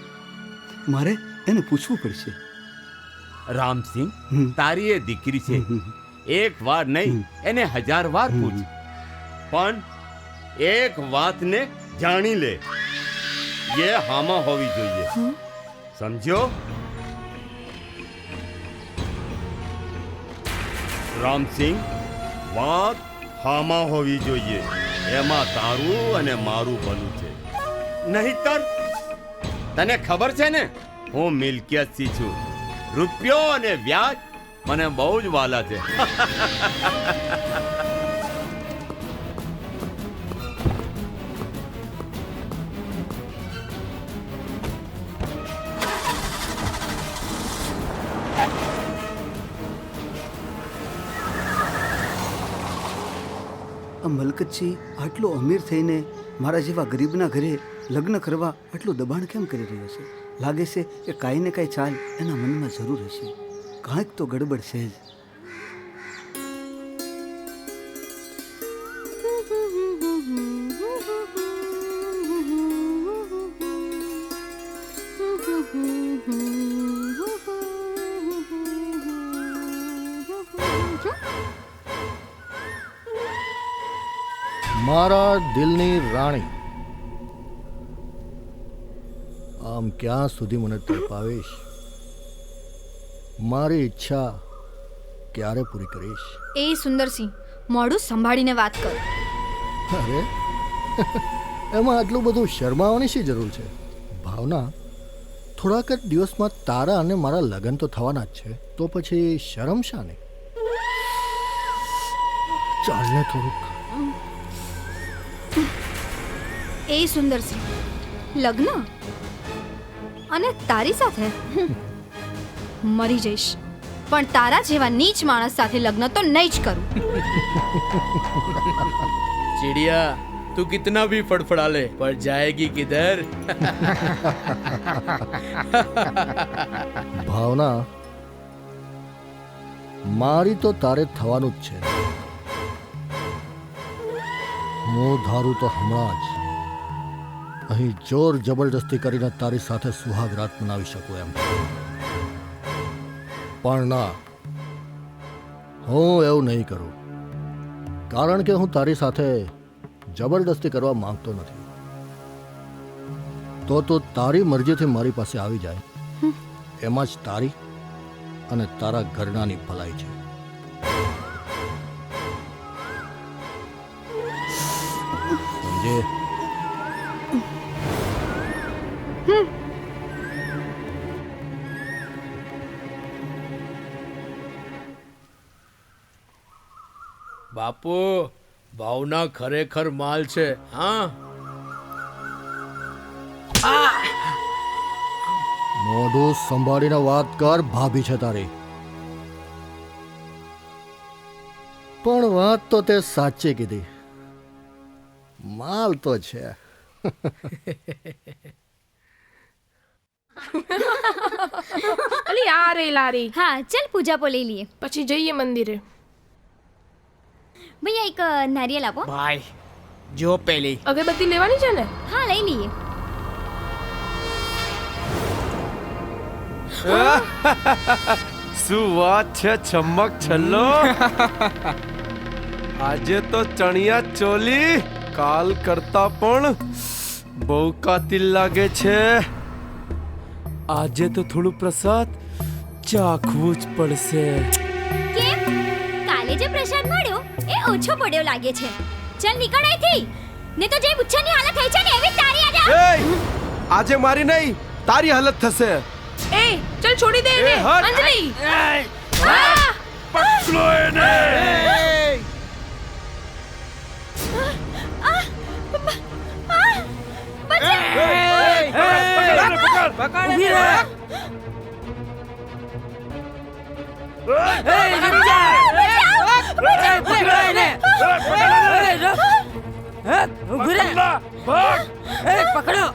મારે એને પૂછવું પડશે. રામસિંહ, તારી એ દીકરી છે, એક વાર નહીં એને 1000 વાર પૂછ, પણ એક વાતને જાણી લે, એ હામાં હોવી જોઈએ. સમજ્યો? રામસિંહ, વાત હામાં હોવી જોઈએ. એમાં તારું અને મારું ભલું છે. નહીતર તને ખબર છે ને, હું મિલકિયતથી છું. રૂપિયો અને વ્યાજ મને બહુ જ વાલા છે. આ મલકતજી આટલો અમીર થઈને મારા જેવા ગરીબના ઘરે લગ્ન કરવા આટલું દબાણ કેમ કરી રહ્યો છે? લાગે છે કે કાંઈ ને કાંઈ ચાલ એના મનમાં જરૂર હશે. કાંઈક તો ગડબડ છે જ. મારા દિલની રાણી, આમ ક્યાં સુધી મને તડપાવીશ? મારી ઈચ્છા ક્યારે પૂરી કરીશ? એ સુંદરસિંહ, મોઢું સંભાળીને વાત કર. અરે એમાં આટલું બધું શરમાવાની શી જરૂર છે? ભાવના, થોડાક જ દિવસમાં તારા અને મારા લગ્ન તો થવાના જ છે, તો પછી શરમ શાને? ચાલને થોડુંક. એ સુંદરસિંહ, લગ્ન અને તારી સાથે? મરી જઈશ, પણ તારા જેવા નીચ માણસ સાથે લગ્ન તો નહીં જ કરું. चिड़िया तू कितना भी फड़फड़ा ले पर जाएगी किधर? ભાવના, મારી તો તારે થવાનું જ છે. હું ધારું તો હમણાં જ અહીં જોર જબરદસ્તી કરીને તારી સાથે સુહાગ રાત મનાવી શકું એમ. પણ ના, હું એવું નહીં કરું, કારણ કે હું તારી સાથે જબરદસ્તી કરવા માંગતો નથી. તો તું તારી મરજીથી મારી પાસે આવી જાય, એમાં જ તારી અને તારા ઘરનાની ભલાઈ છે. સમજે? બાપુ, ભાવના ખરેખર માલ છે. હા, મોઢું સંભાળીને વાત કર. ભાભી છે તારી, પણ વાત તો તે સાચી કીધી. માલ તો છે. અલી આ રે લારી. હા, ચલ પૂજા પો લઈ લીએ. પછી જઈએ મંદિરે. ભૈયા એક નારિયેલ આપો. ભાઈ જો પેલી અગરબત્તી લેવાની છે ને? હા લઈ લઈએ. શું વાત છે ચમક છલ્લો. આજે તો ચણિયા ચોલી કાલ કરતા પણ બહુ કાતિલ લાગે છે. આજે તો થોડું પ્રસાદ ચાખવું જ પડશે. કેમ? કાલે જે પ્રસાદ મળ્યો એ ઓછો પડ્યો લાગે છે. ચાલ નીકળ અહીંથી. ને તો જે બુચ્છાની હાલત થઈ છે ને એવી તારી આજે. આજે મારી નહીં તારી હાલત થશે. એ ચલ છોડી દે એને. અંજલિ પકડો એને. પકડો.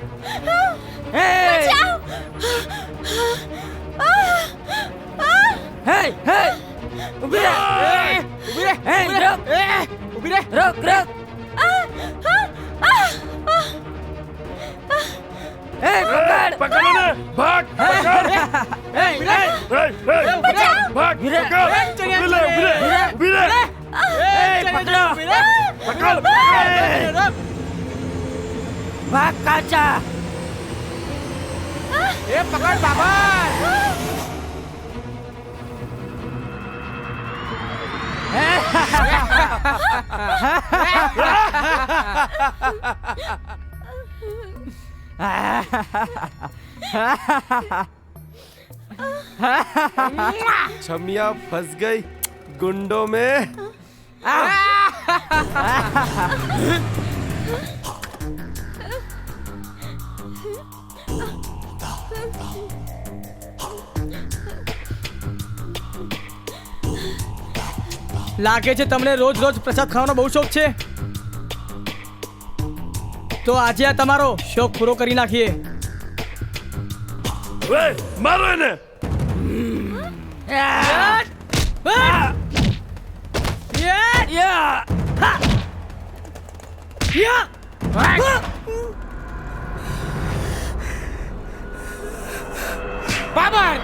ભાગ કાચા. એ પકડ બાબા. छमिया फंस गई गुंडों में. લાગે છે તમને રોજ રોજ પ્રસાદ ખાવાનો બહુ શોખ છે. તો આજે આ તમારો શોખ પૂરો કરી નાખીએ. मारो इन्हें. બાબર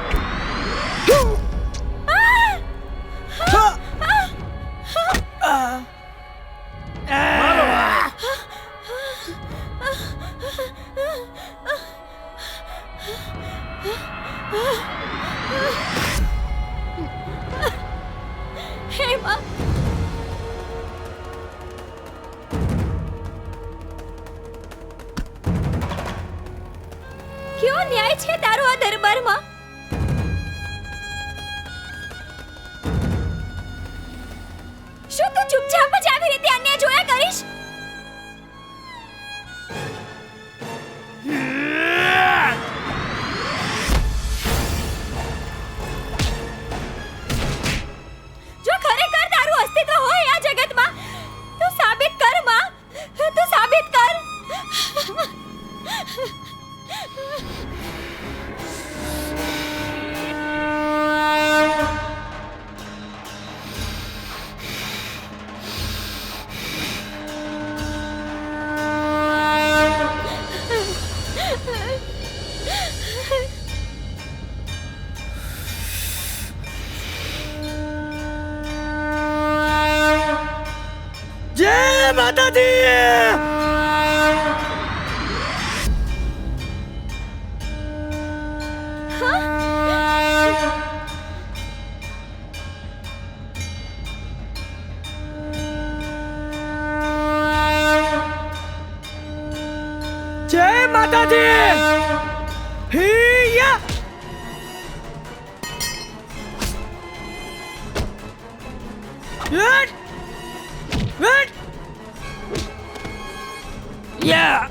હે માં. કેવો ન્યાય છે તારો આ દરબારમાં. શું તું ચૂપચાપ જ આવી રીતે અન્ય જોયા કરીશ? જો ખરેખર તારું અસ્તિત્વ હોય આ જગતમાં તો સાબિત કર માં. તું સાબિત કર. જય માતાજી. જય માતાજી. હિયા યટ યટ યા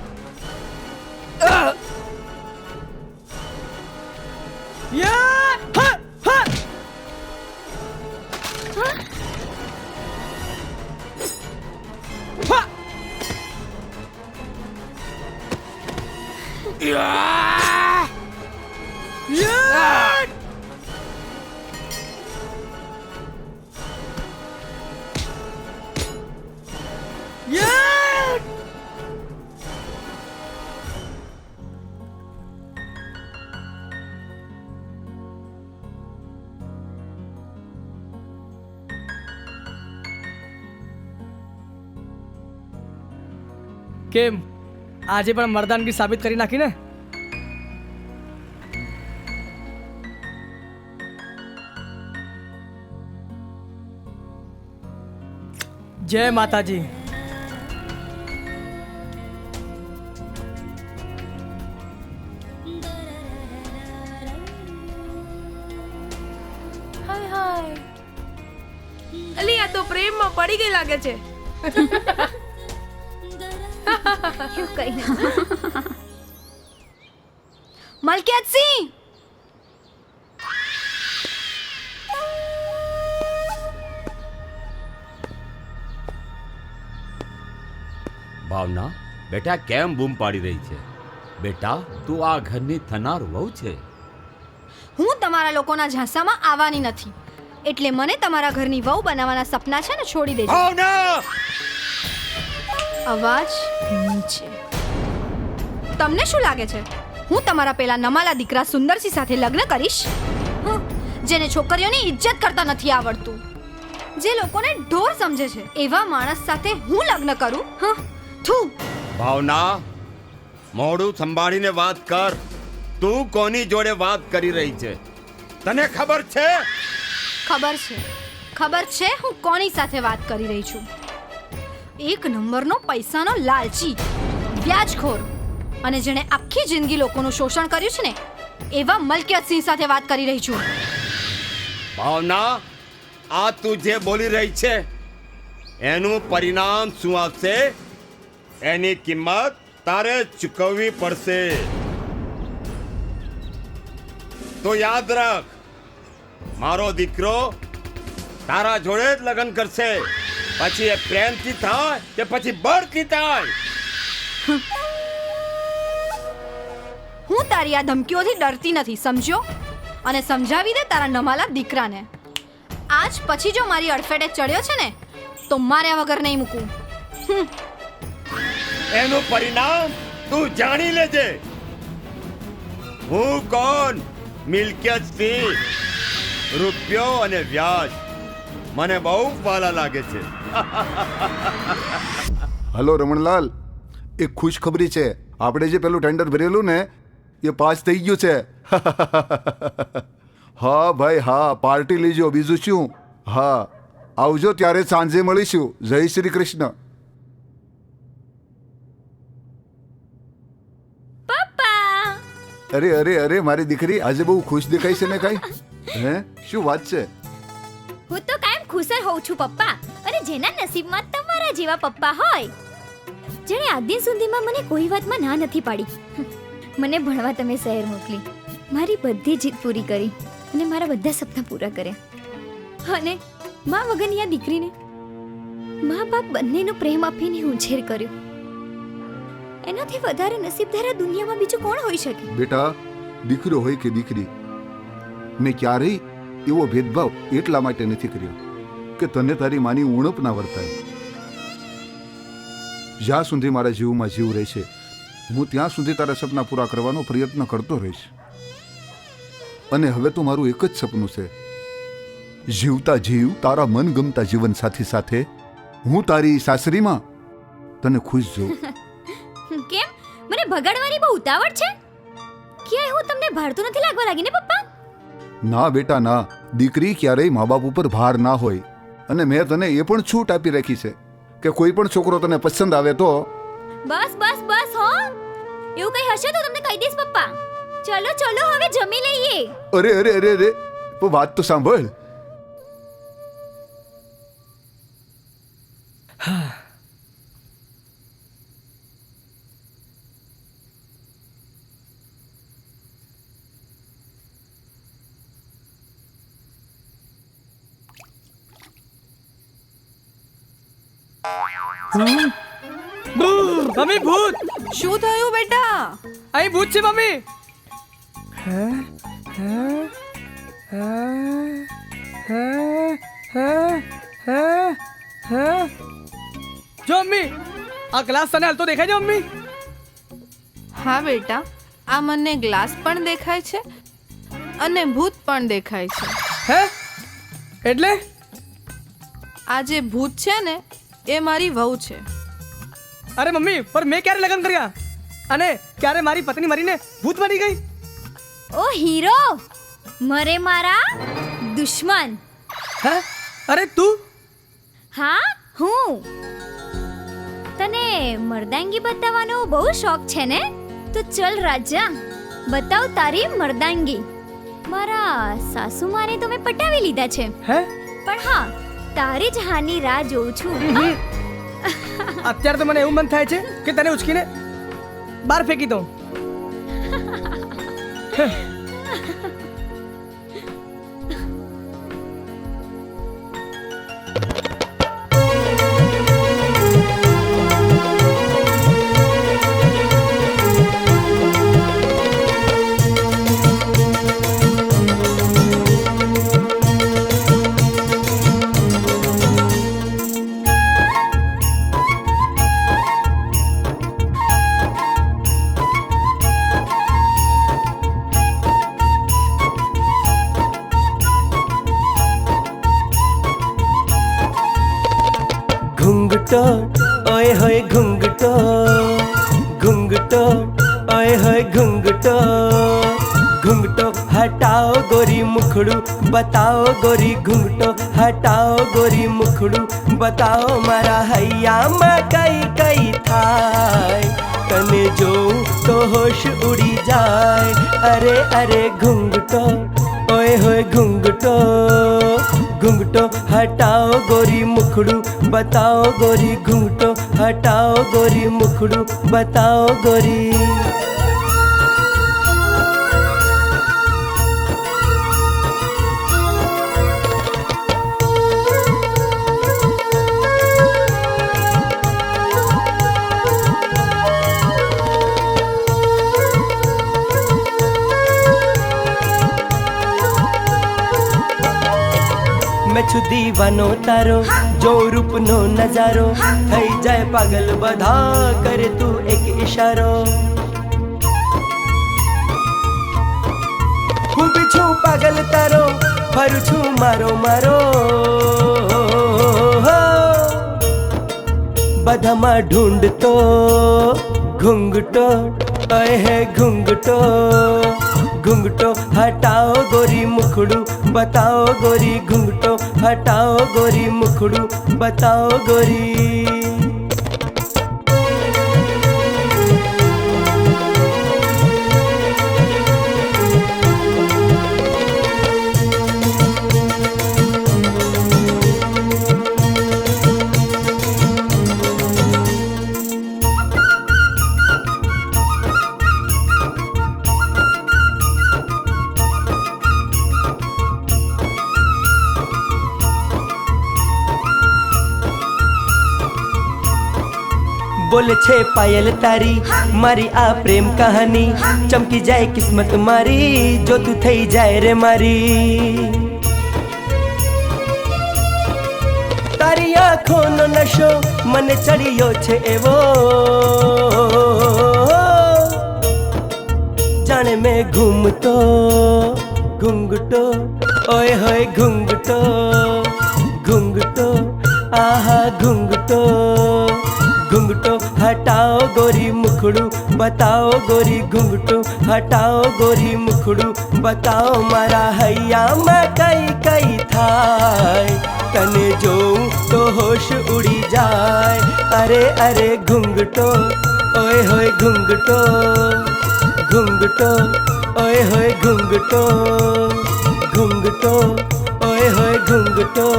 યા હા હા હા યા યા કેમ આજે પણ મર્દાનગી સાબિત કરી નાખી ને? જય માતાજી. હાય હાય. અલી આ તો પ્રેમમાં પડી ગઈ લાગે છે. એવું કઈ ના. મલકિયતસિંહ, ભાવના બેટા કેમ બૂમ પાડી રહી છે? બેટા તું આ ઘરની થનાર વહુ છે. હું તમારા લોકોના ઝાંસામાં આવવાની નથી, એટલે મને તમારા ઘરની વહુ બનાવવાના સપના છે ને છોડી દેજો. ભાવના! અવાજ નીચે. તમને શું લાગે છે હું તમારા પેલા નમાલા દીકરા સુંદરસિંહ સાથે લગ્ન કરીશ? જેને છોકરીઓની ઇજ્જત કરતા નથી આવડતું, જે લોકોને ઢોર સમજે છે, એવા માણસ સાથે હું લગ્ન કરું? થૂ. ભાવના, મોઢું સંભાળીને વાત કર. તું કોની જોડે વાત કરી રહી છે? તને ખબર છે? ખબર છે હું કોની સાથે વાત કરી રહી છું. એક નંબરનો પૈસાનો લાલચી, વ્યાજખોર અને જેણે આખી જિંદગી લોકોનું શોષણ કર્યું છે ને, એવા મલકિયતસિંહ સાથે વાત કરી રહી છું. ભાવના, આ તું જે બોલી રહી છે એનું પરિણામ શું આવશે એની કિંમત તારે ચૂકવવી પડશે. તો યાદ રાખ, મારો દીકરો તારા જોડે જ લગ્ન કરશે, પછી એ પ્રેમથી થાય કે પછી બળથી થાય. હું તારી આ ધમકીઓથી ડરતી નથી, સમજ્યો? અને સમજાવી દે તારા નમાલા દીકરાને. આજ પછી જો મારી અડફેટે ચડ્યો છે ને તો માર્યા વગર નહીં મૂકું. એનું પરિણામ તું જાણી લેજે. હું કોણ? મિલકિયતસિંહ. રૂપિયો અને વ્યાજ મને બહુ વાલા લાગે છે. હલો રમણલાલ, એક ખુશખબરી છે. આપણે જે પેલું ટેન્ડર ભરેલું ને એ પાસ થઈ ગયું છે. હા ભાઈ હા, પાર્ટી લીજો, બીજું શું. હા આવજો, ત્યારે સાંજે મળીશું. જય શ્રી કૃષ્ણ. પપ્પા! અરે અરે અરે મારી દીકરી, આજે બહુ ખુશ દેખાય છે ને કાંઈ? હે, શું વાત છે? હું તો કાયમ ખુશ જ હોઉં છું પપ્પા. અને જેના નસીબમાં તમારા જેવા પપ્પા હોય, જેણે આજ દિન સુધીમાં મને કોઈ વાતમાં ના નથી પાડી. મને ભણવા તમે શહેર મોકલી, મારી બધી જીદ પૂરી કરી અને મારા બધા સપના પૂરા કર્યા. અને મા વગરની આ દીકરીને મા બાપ બંનેનો પ્રેમ આપીને ઉછેર કર્યો. એનાથી વધારે નસીબદાર આ દુનિયામાં બીજું કોણ હોઈ શકે? બેટા, દીકરો હોય કે દીકરી, મેં ક્યારેય એવો ભેદભાવ એટલા માટે નથી કર્યો કે તને તારી માની ઉણપ ના વર્તાય. જ્યાં સુધી મારા જીવમાં જીવ રહેશે, હું ત્યાં સુધી તારા સપના પૂરા કરવાનો પ્રયત્ન કરતો રહીશ. અને હવે તો મારું એક જ સપનું છે, જીવતા જીવ તારા મનગમતા જીવન સાથી સાથે હું તારી સાસરીમાં તને ખુશ જોઉં. કેમ મને ભગાડવાની બહુ ઉતાવળ છે? ક્યાંય હું તમને ભારતું નથી લાગવા લાગી ને પપ્પા? ના બેટા ના, દીકરી ક્યારેય મા બાપ ઉપર ભાર ના હોય. અને મેં તને એ પણ છૂટ આપી રાખી છે કે કોઈ પણ છોકરો તને પસંદ આવે તો. બસ બસ બસ હો, એવું કઈ હશે તો તમને કહી દઈશ પપ્પા. ચલો ચલો હવે જમી લઈએ. અરે અરે અરે અરે, વાત તો સાંભળ. મમ્મી ભૂત! શું થયું બેટા? અહીં ભૂત છે મમ્મી. જો મમ્મી, આ ગ્લાસ તને હાલતો દેખાય છે મમ્મી? હા બેટા, આ મને ગ્લાસ પણ દેખાય છે અને ભૂત પણ દેખાય છે. હે? એટલે આ જે ભૂત છે ને એ મારી વહુ છે અરે મમ્મી, પર મેં ક્યારે લગ્ન કર્યા? અને ક્યારે મારી પત્ની મરીને ભૂત બની ગઈ? ઓ હીરો, મરે મારા દુશ્મન. હે? અરે તું? હા, હું. તને મર્દાંગી બતાવવાનો બહુ શોખ છે ને? તો ચલ રાજા, બતાવ તારી મર્દાંગી. મારા સાસુમાને તો મેં પટાવી લીધા છે. હે? પણ હા, તારી જ હાની રાહ જોઉં છું. અત્યારે તો મને એવું મન થાય છે કે તને ઉચકીને બહાર ફેંકી દઉં. घुंघटो ओए होए घुंघटो घुंघटो ओए होए घुंघटो घुंघटो हटाओ गोरी मुखड़ू बताओ गोरी घुंघटो हटाओ गोरी मुखड़ू बताओ मारा हैया में कई कई थाय तने जो तो होश उड़ी जाए अरे अरे घुंघटो ओए होए घुंघटो घुंघटो हटाओ गोरी मुखड़ू बताओ गोरी घुंघटो हटाओ गोरी मुखड़ू बताओ गोरी मैं छु दीवानो तारो जो रूप नो नजारो थई जाए पागल बधा करे तू एक इशारो हूँ भी छू पागल तारो फरू छू मारो मारो बधा मा ढूंढतो घुंघटो ओए है घुंघटो घुंघटो हटाओ गोरी मुखड़ू बताओ गोरी घुंघटो हटाओ गोरी मुखड़ू बताओ गोरी बोले छे पायल तारी मारी आ प्रेम कहानी चमकी जाए किस्मत मारी जो तू थई जाए रे मारी तारी आँखों नो नशो मन चढ़ियो छे एवो जाने में घूमतो घुंघटो ओए होए घुंघटो घुंघटो आहा घुंघटो घुंघटो हटाओ गोरी मुखड़ू बताओ गोरी घुंघटो हटाओ गोरी मुखड़ू बताओ मारा हैया में कई कई थाय तने जो तो होश उड़ी जाए अरे अरे घुंघटो ओए होए घुंघटो घुंघटो ओए होए घुंघटो घुंघटो ओए होए घुंघटो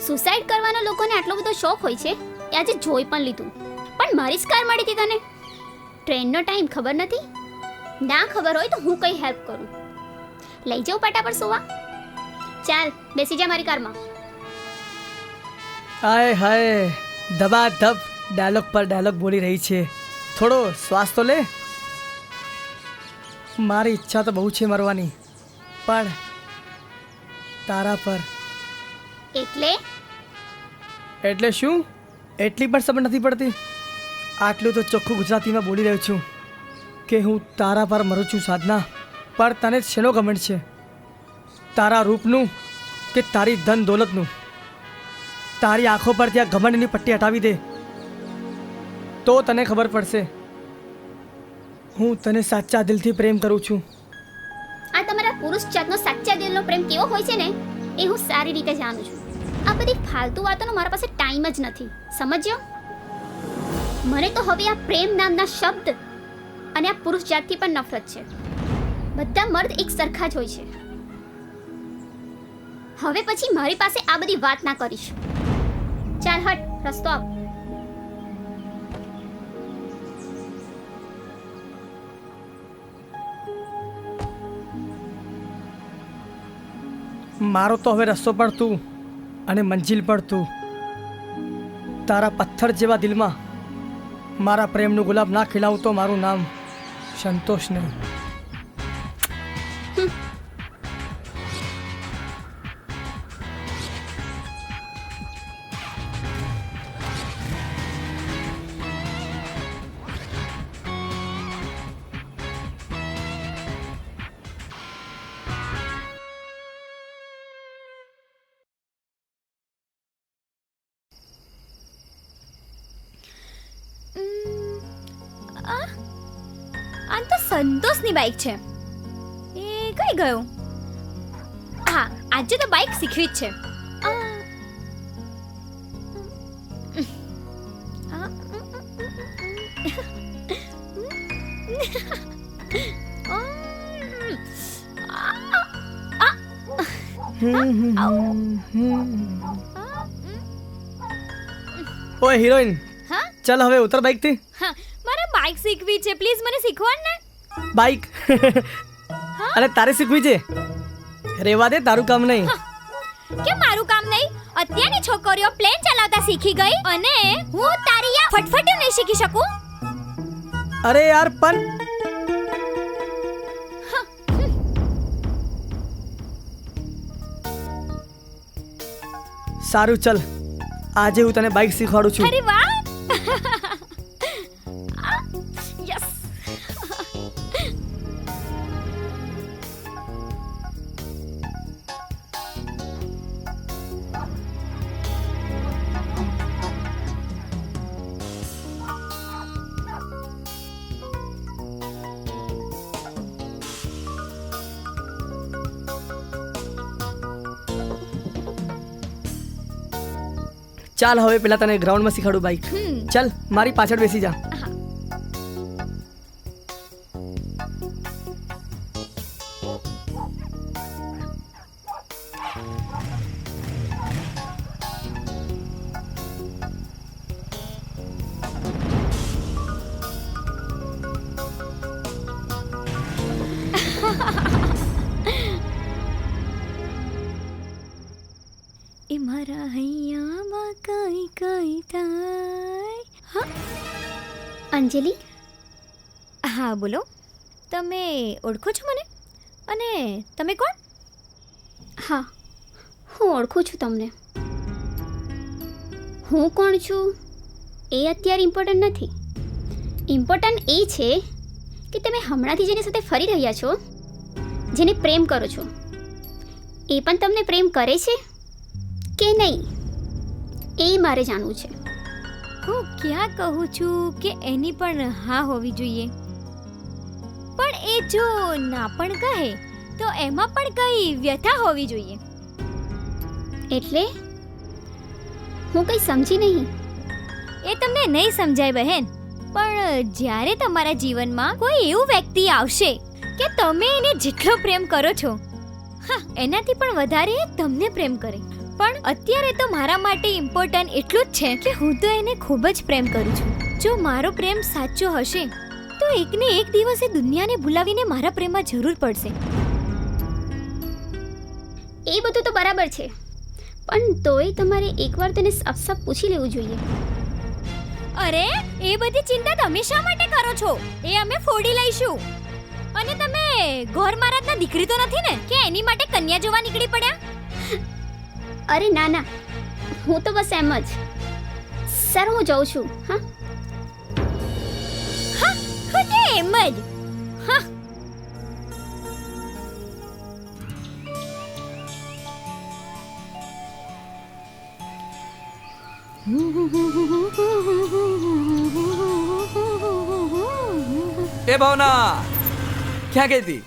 સુસાઇડ કરવાના લોકોને આટલો બધો શોખ હોય છે એ આજે જોઈ પણ લીધું. પણ મારી જ કાર મળી હતી તને. ટ્રેનનો ટાઈમ ખબર નથી? ના ખબર હોય તો હું કઈ હેલ્પ કરું. લઈ જાઉં પાટા પર સોવા? ચાલ બેસી જા મારી કારમાં. હાય હાય ધબાધબ ડાયલોગ પર ડાયલોગ બોલી રહી છે. થોડો શ્વાસ તો લે. મારી ઈચ્છા તો બહુ છે મરવાની, પણ તારા પર. એટલે શું? એટલી પણ સમજ નથી પડતી? આટલું તો ચોખ્ખું ગુજરાતીમાં બોલી રહ્યો છું કે હું તારા પર મરું છું સાધના. પણ તને શેનો ઘમંડ છે? તારા રૂપનું કે તારી ધન દોલતનું? તારી આંખો પર ત્યાં ઘમંડની પટ્ટી હટાવી દે તો તને ખબર પડશે હું તને સાચા દિલથી પ્રેમ કરું છું. આ તમારા પુરુષ જાતનો સાચા દિલનો પ્રેમ કેવો હોય છે ને એ હું સારી રીતે જાણું છું. આ બધી ફાલતુ વાતોનો મારા પાસે ટાઈમ જ નથી, સમજ્યો? મને તો હવે આ પ્રેમ નામના શબ્દ અને આ પુરુષ જાતથી પણ નફરત છે. બધા મર્દ એક સરખા જ હોય છે. હવે પછી મારી પાસે આ બધી વાત ના કરીશ. ચાલ હટ, રસ્તો આપ. મારો તો હવે રસ્તો પણ તું અને મંજિલ પણ તું. તારા પથ્થર જેવા દિલમાં મારા પ્રેમનું ગુલાબ ના ખીલાવું તો મારું નામ સંતોષ નહીં. આ તો સંતોષની બાઈક છે. એ કઈ ગયો? હા, આજે તો બાઈક શીખવી જ છે. ઓય હિરોઈન, ચાલ હવે ઉતર બાઈક થી. મારે બાઈક શીખવી છે, પ્લીઝ મને શીખવાડ ને. બાઈક? અને તારે શીખવી છે? રેવા દે, તારું કામ નહીં. કે મારું કામ નહીં? અત્યારની છોકરીઓ પ્લેન ચલાવતા શીખી ગઈ અને હું તારી આ ફટફટી નહીં શીખી શકું? અરે યાર પણ સારું, ચલ આજે હું તને બાઈક શીખવાડું છું. અરે વાહ, યસ. ચાલ હવે પેલા તને ગ્રાઉન્ડમાં શીખવાડું બાઈક. ચાલ મારી પાછળ બેસી જા. એ મારા હૈયામાં કઈ કઈ થાય. હા અંજલિ? હા બોલો. તમે ઓળખો છો મને? અને તમે કોણ? હા, હું ઓળખું છું તમને. હું કોણ છું એ અત્યારે ઇમ્પોર્ટન્ટ નથી. ઇમ્પોર્ટન્ટ એ છે કે તમે હમણાંથી જેની સાથે ફરી રહ્યા છો, જેને પ્રેમ કરો છો, એ પણ તમને પ્રેમ કરે છે કે નહીં, એ મારે જાણવું છે. હું ક્યાં કહું છું કે એની પણ હા હોવી જોઈએ, પણ એ જો ના પણ કહે તો એમાં પણ કઈ વ્યથા હોવી જોઈએ. એટલે હું કઈ સમજી નહીં. એ તમને નહીં સમજાય બહેન, પણ જ્યારે તમારા જીવનમાં કોઈ એવું વ્યક્તિ આવશે કે તમે એને જેટલો પ્રેમ કરો છો, હા એનાથી પણ વધારે તમને પ્રેમ કરે. પણ અત્યારે તો મારા માટે ઇમ્પોર્ટન્ટ એટલું જ છે કે હું તો એને ખૂબ જ પ્રેમ કરું છું. જો મારો પ્રેમ સાચો હશે તો એકને એક દિવસે દુનિયાને ભૂલાવીને મારા પ્રેમમાં જરૂર પડશે. એ બધું તો બરાબર છે, પણ તોય તમારે એકવાર તેને સાફ સાફ પૂછી લેવું જોઈએ. અરે એ બધી ચિંતા તમે શા માટે કરો છો? એ અમે ફોડી લઈશું. અને તમે ઘોર મહારાજના દીકરી તો નથી ને કે એની માટે કન્યા જોવા નીકળી પડ્યા? અરે ના ના, હું તો બસ એમ જ. સર હું જાઉં છું. હા હા કે એમ જ. હા એ ભાવના ક્યાં ગઈ હતી?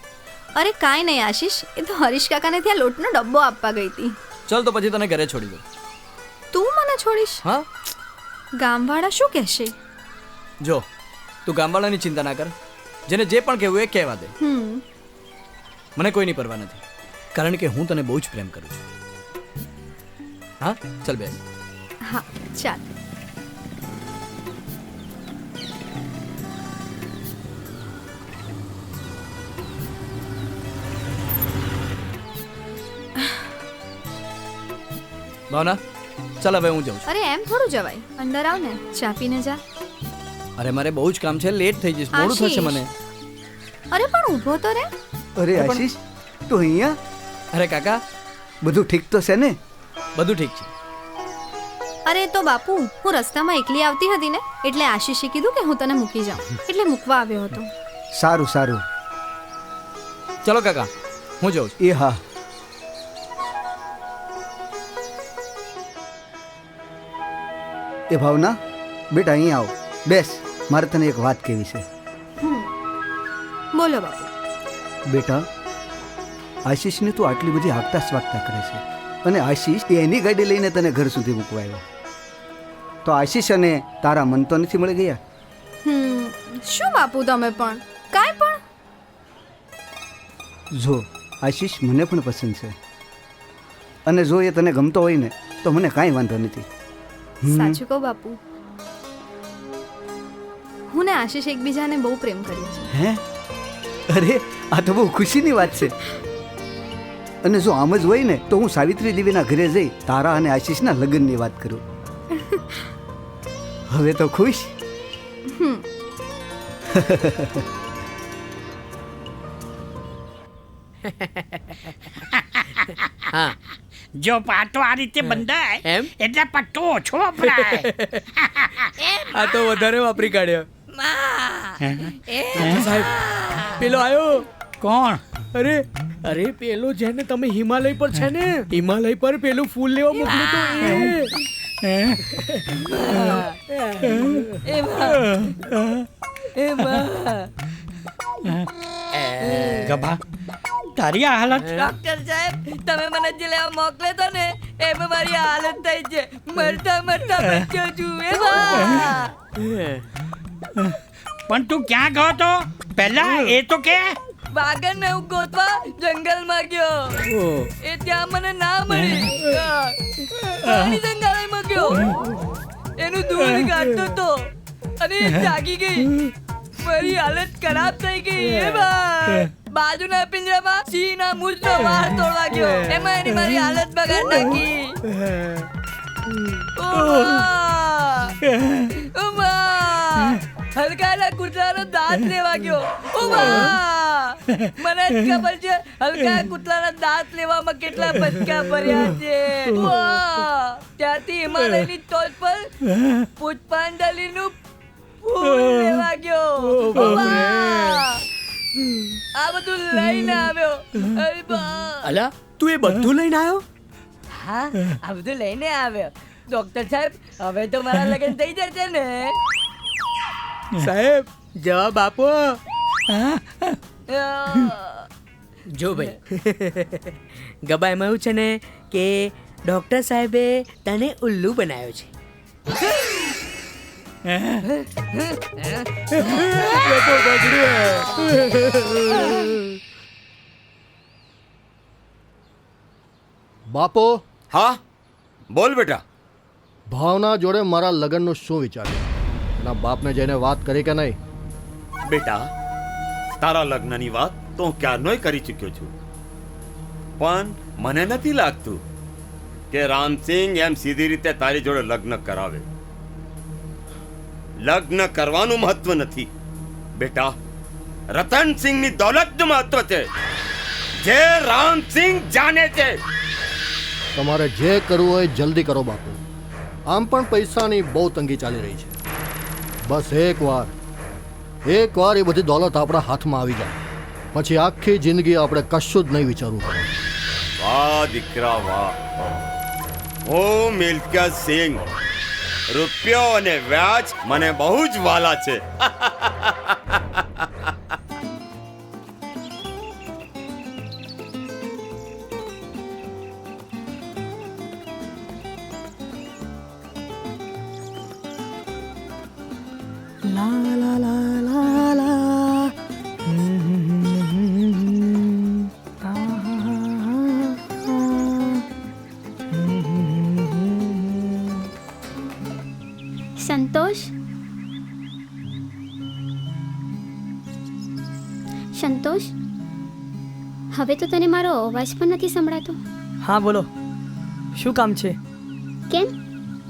અરે કાંઈ નહીં આશીષ, એ તો હરીશ કાકાને ત્યાં લોટનો ડબ્બો આપવા ગઈ હતી. ચાલ તો પછી તને ઘરે છોડી દઉં. તું મને છોડીશ? હા. ગામવાળા શું કહેશે? જો તું ગામવાળાની ચિંતા ના કર, જેને જે પણ કહેવું એ કહેવા દે. મને કોઈની પરવા નથી, કારણ કે હું તને બહુ જ પ્રેમ કરું છું. હા ચાલ બેન. હા ચાલ. ભાવના ચાલ હવે હું જાઉં છું. અરે એમ થોડું જવાય, અંદર આવ ને, ચા પીને જા. અરે મારે બહુ જ કામ છે, લેટ થઈ જઈશ, મોડું થશે મને. અરે પણ ઊભો તો રે. અરે આશીષ તું અહીંયા? અરે કાકા બધું ઠીક તો છે ને? બધું ઠીક છે. અરે તો બાપુ, હું રસ્તામાં એકલી આવતી હતી ને, એટલે આશીષે કીધું કે હું તને મૂકી જાઉં, એટલે મૂકવા આવ્યો હતો. સારું સારું. ચલો કાકા હું જાઉં છું. એ હા. એ ભાવના બેટા અહીં આવ, બેસ, મારે તને એક વાત કહેવી છે. બોલો બાપુ. બેટા આશીષને તું આટલી બધી હાકતા સ્વાગતા કરે છે, અને આશીષ એની ગાડી લઈને તને ઘર સુધી મૂકવા આવ્યો, તો આશીષ અને તારા મન તો નથી મળી ગયા? શું બાપુ તમે પણ કાંઈ પણ. જો આશીષ મને પણ પસંદ છે, અને જો એ તને ગમતો હોય ને તો મને કાંઈ વાંધો નથી. સાચું કહું બાપુ, હું ને આશીષ એકબીજાને બહુ પ્રેમ કરીએ છીએ. હે? અરે આ તો બહુ ખુશીની વાત છે. અને જો આમ જ હોય ને તો હું સાવિત્રી દેવીના ઘરે જઈ તારા અને આશીષના લગ્નની વાત કરું. હવે તો ખુશ? હા, જો પાટો આ રીતે બંધાય એમ એટલે પટ્ટો ઓછો વપરાય. આ તો વધારે વાપરી કાઢ્યો. સાહેબ પેલો આવ્યો. કોણ? અરે અરે પેલો જેને તમે હિમાલય પર છે ને, હિમાલય પર પેલું ફૂલ લેવા મોકલ્યું તો ગભા તારી આ હાલત. ડોક્ટર સાહેબ તમે મને જે લેવા મોકલે તો ને એમાં મારી હાલત થઈ છે, મરતા મરતા બચ્યો છું. પણ તું ક્યાં ગયો તો પહેલા એ તો કે? વાગણ ને હું ગોતવા જંગલમાં ગયો, એ ત્યાં મને ના મળી, પ્રાણી સંગ્રહાલયમાં ગયો, એનું દૂધ કાઢતો તો અને એ જાગી ગઈ, મારી હાલત ખરાબ થઈ ગઈ. બાજુના પિંજરામાં સિંહના મૂછનો વાળ તોડવા ગયો, એમાં એની મારી હાલત બગાડ નાખી. હલકાના કૂતરાનો દાંત લેવા ગયો. મને જ ખબર છે હલકા કૂતરાના દાંત લેવામાં કેટલા બચકા ભર્યા છે. ત્યાંથી હિમાલયની ટોચ પર પુષ્પાંજલિનું ફૂલ લેવા ગયો. આ બધું લઈને આવ્યો. અલા તું એ બધું લઈને આવ્યો? હા, આ બધું લઈને આવ્યો. ડોક્ટર સાહેબ હવે તો મારા લગ્ન થઈ જશે ને? સાહેબ જવાબ આપો. જો ભાઈ ગબા એમાં એવું છે ને કે ડોક્ટર સાહેબે તને ઉલ્લુ બનાવ્યો છે. બાપો. હા બોલ બેટા. ભાવના જોડે મારા લગ્નનું શું વિચાર્યું? એના બાપને જઈને વાત કરી કે નહીં? બેટા, તારા લગ્નની વાત તો હું ક્યારનોય કરી ચૂક્યો છું, પણ મને નથી લાગતું કે રામસિંહ એમ સીધી રીતે તારી જોડે લગ્ન કરાવે. લગ્ન કરવાનું મહત્વ નથી બેટા, રતનસિંહની દોલતનું મહત્વ છે, જે રામસિંહ જાણે છે. તમારે જે કરવું હોય જલ્દી કરો બાપુ. આમ પણ પૈસાની બહુ તંગી ચાલી રહી છે. બસ એકવાર એ બધી દોલત આપણા હાથમાં આવી જાય પછી આખી જિંદગી આપણે કશું જ નહીં વિચારવું પડે. વાહ દીકરા વાહ. હું મિલ્કિયત સિંહ, રૂપિયો અને વ્યાજ મને બહુ જ વાલા છે. લા લા લા લા લા. સંતોષ, સંતોષ, હવે તો તને મારો અવાજ પણ નથી સંભળાતો. હા બોલો, શું કામ છે? કેમ,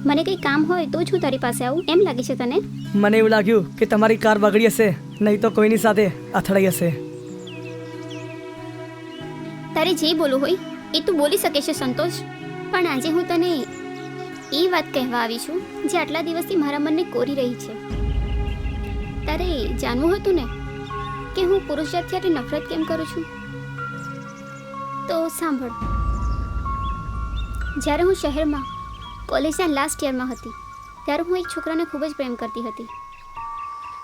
મને કંઈ કામ હોય તો જ હું તારી પાસે આવું એમ લાગે છે તને? મને એવું લાગ્યું કે તમારી કાર બગડી હશે, નહીં તો કોઈની સાથે અથડાઈ હશે. તારે જે બોલવું હોય એ તું બોલી શકે છે સંતોષ, પણ આજે હું તને એ વાત કહેવા આવી છું જે આટલા દિવસથી મારા મનને કોરી રહી છે. તારે જાણવું હતું ને કે હું પુરુષ જાતથી નફરત કેમ કરું છું? તો સાંભળ. જ્યારે હું શહેરમાં કોલેજના લાસ્ટ યરમાં હતી ત્યારે હું એક છોકરાને ખૂબ જ પ્રેમ કરતી હતી.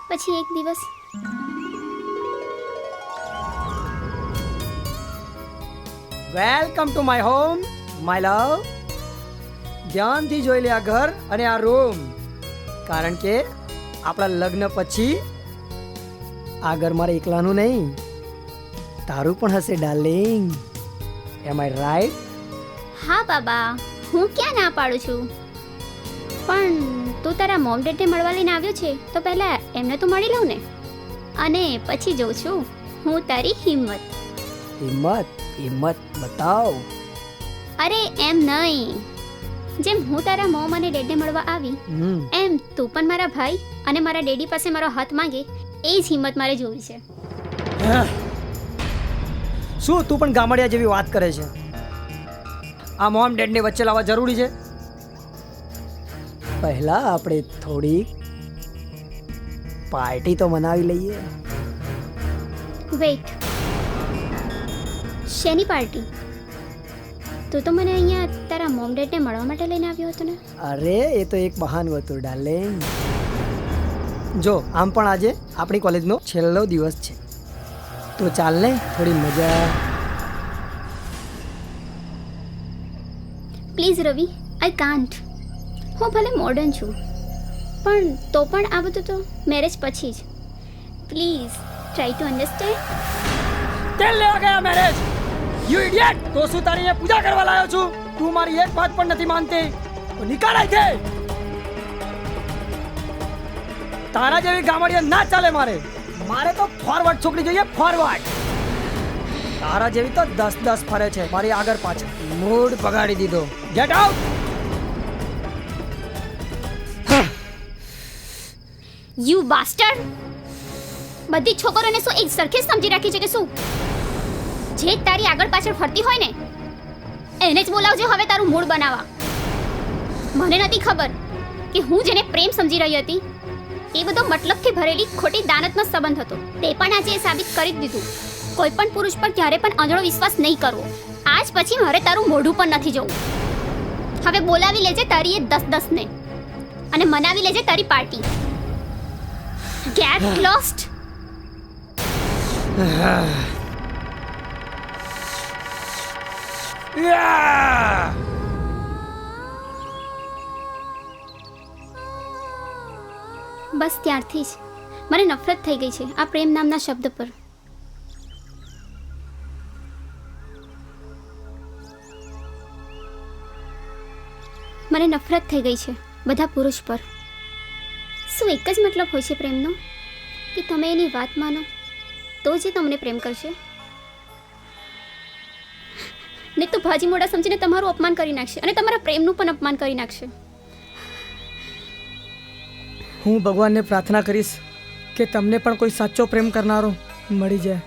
પછી એક દિવસ welcome to my home my લવ. ધ્યાનથી જોઈ લે આ ઘર અને આ રૂમ, કારણ કે આપણા લગ્ન પછી આ ઘર મારે એકલાનું નહીં, તારું પણ હશે ડાર્લિંગ. M I right? હા બાબા, હું ક્યાં ના પાડું છું, પણ તું તારા મોમ ડેડને મળવા લઈને આવ્યો છે તો પહેલા એમને તો મળી લઉં ને, અને પછી જોઉં છું હું તારી હિંમત. હિંમત? હિંમત બતાવ. અરે એમ નહીં, જેમ હું તારા મોમ અને ડેડને મળવા આવી એમ તું પણ મારા ભાઈ અને મારા ડેડી પાસે મારો હાથ માંગે, એ જ હિંમત મારે જોવી છે. શું તું પણ ગામડિયા જેવી વાત કરે છે? આ મોમ ડેડને વચ્ચે લાવવા જરૂરી છે? પહેલા આપણે થોડી પાર્ટી તો મનાવી લઈએ. વેઇટ, શેની પાર્ટી? તું તો મને અહીંયા તારા મોમ ડેડને મળવા માટે લઈને આવ્યો હતો ને? અરે એ તો એક બહાનું હતું ડાર્લિંગ. જો આમ પણ આજે આપણી કોલેજનો છેલ્લો દિવસ છે, તો ચાલ ને થોડી મજા. Please Ravi, I can't. હું ભલે મોડર્ન છું, પણ તો પણ આ બધું તો મેરેજ પછી જ. Please try to understand. તેલ લેવા ગયા મેરેજ? You idiot! તો શું તારી અહીંયા પૂજા કરવા લાવ્યો છું? તું મારી એક વાત પણ નથી માનતી તો નીકળ અહીંથી. તારા જેવી ગામડિયા ના ચાલે મારે. મારે તો ફોરવર્ડ છોકરી જોઈએ, ફોરવર્ડ. તારા જેવી તો 10 ફરે છે મારી આગળ પાછળ. મૂડ બગાડી દીધો. Get out. યુ બાસ્ટર્ડ! બધી છોકરીઓને શું એક સરખી સમજી રાખી છે કે શું? જે તારી આગળ પાછળ ફરતી હોય ને એને જ બોલાવજો હવે તારું મૂડ બનાવવા. મને નથી ખબર કે હું જેને પ્રેમ સમજી રહી હતી એ બધો મતલબથી ભરેલી ખોટી દાનતનો સંબંધ હતો. તે પણ આજે એ સાબિત કરી જ દીધું. કોઈ પણ પુરુષ પર ક્યારે પણ અજળો વિશ્વાસ નહીં કરવો. આજ પછી મારે તારું મોઢું પણ નથી જોવું. હવે બોલાવી લેજે તારી એ 10 ને અને મનાવી લેજે તારી પાર્ટી. Gate lost. બસ ત્યારથી જ મને નફરત થઈ ગઈ છે આ પ્રેમ નામના શબ્દ પર. મને નફરત થઈ ગઈ છે બધા પુરુષ પર. શું એક જ મતલબ હોય છે પ્રેમનો? કે તમે એની વાત માનો તો જ એ તમને પ્રેમ કરશે, ને તો ભાજી મોડા સમજીને તમારું અપમાન કરી નાખશે અને તમારા પ્રેમનું પણ અપમાન કરી નાખશે. હું ભગવાનને પ્રાર્થના કરીશ કે તમને પણ કોઈ સાચો પ્રેમ કરનારો મળી જાય.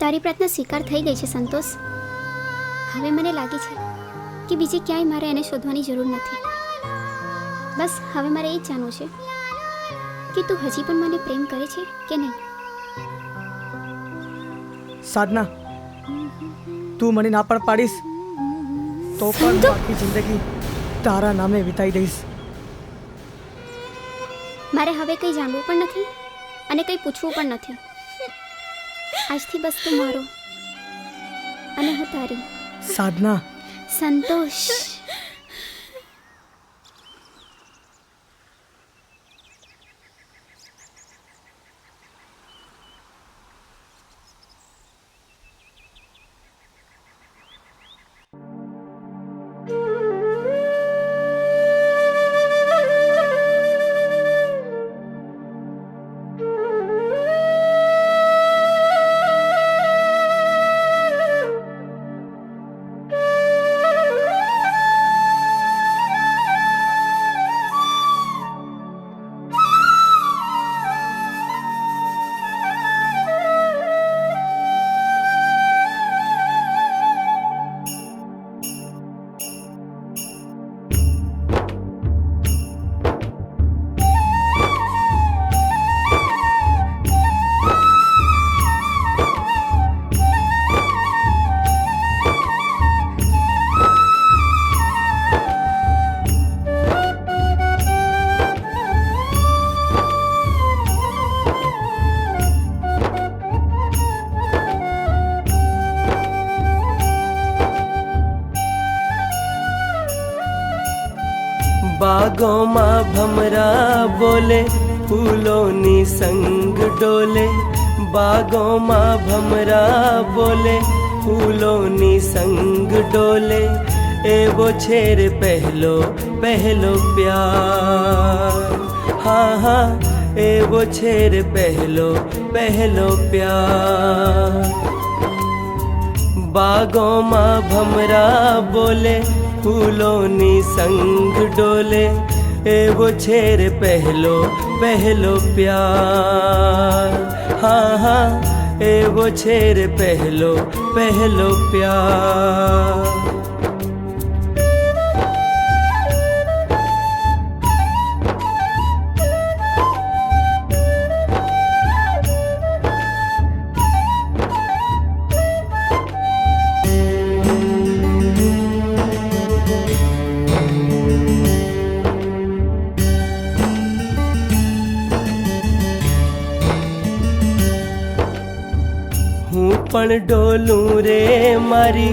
તારી પ્રાર્થના સ્વીકાર થઈ ગઈ છે સંતોષ. હવે મને લાગે છે કે બીજે ક્યાંય મારે એને શોધવાની જરૂર નથી. બસ હવે મારે એ જ જાણવું છે કે તું હજી પણ મને પ્રેમ કરે છે કે નહીં. સાધના, તું મને ના પણ પાડીશ તો પણ આખી જિંદગી તારા નામે વિતાઈ દઈશ. મારે હવે કંઈ જાણવું પણ નથી અને કંઈ પૂછવું પણ નથી. આજથી બસ તું મારો અને હું તારી. સાધના. સંતોષ. बागों में भमरा बोले फूलों संग डोले, बागों में भमरा बोले फूलों संग डोले, एवो छेर पहलो पहलो प्यार, हाँ हाँ एवो छेर पहलो पहलो प्यार। बागों में भमरा बोले फूलों संग डोले, एवो छेर पहलो पहलो प्यार, हाँ हाँ एवो छेर पहलो पहलो प्यार। पण डोलूं रे मारी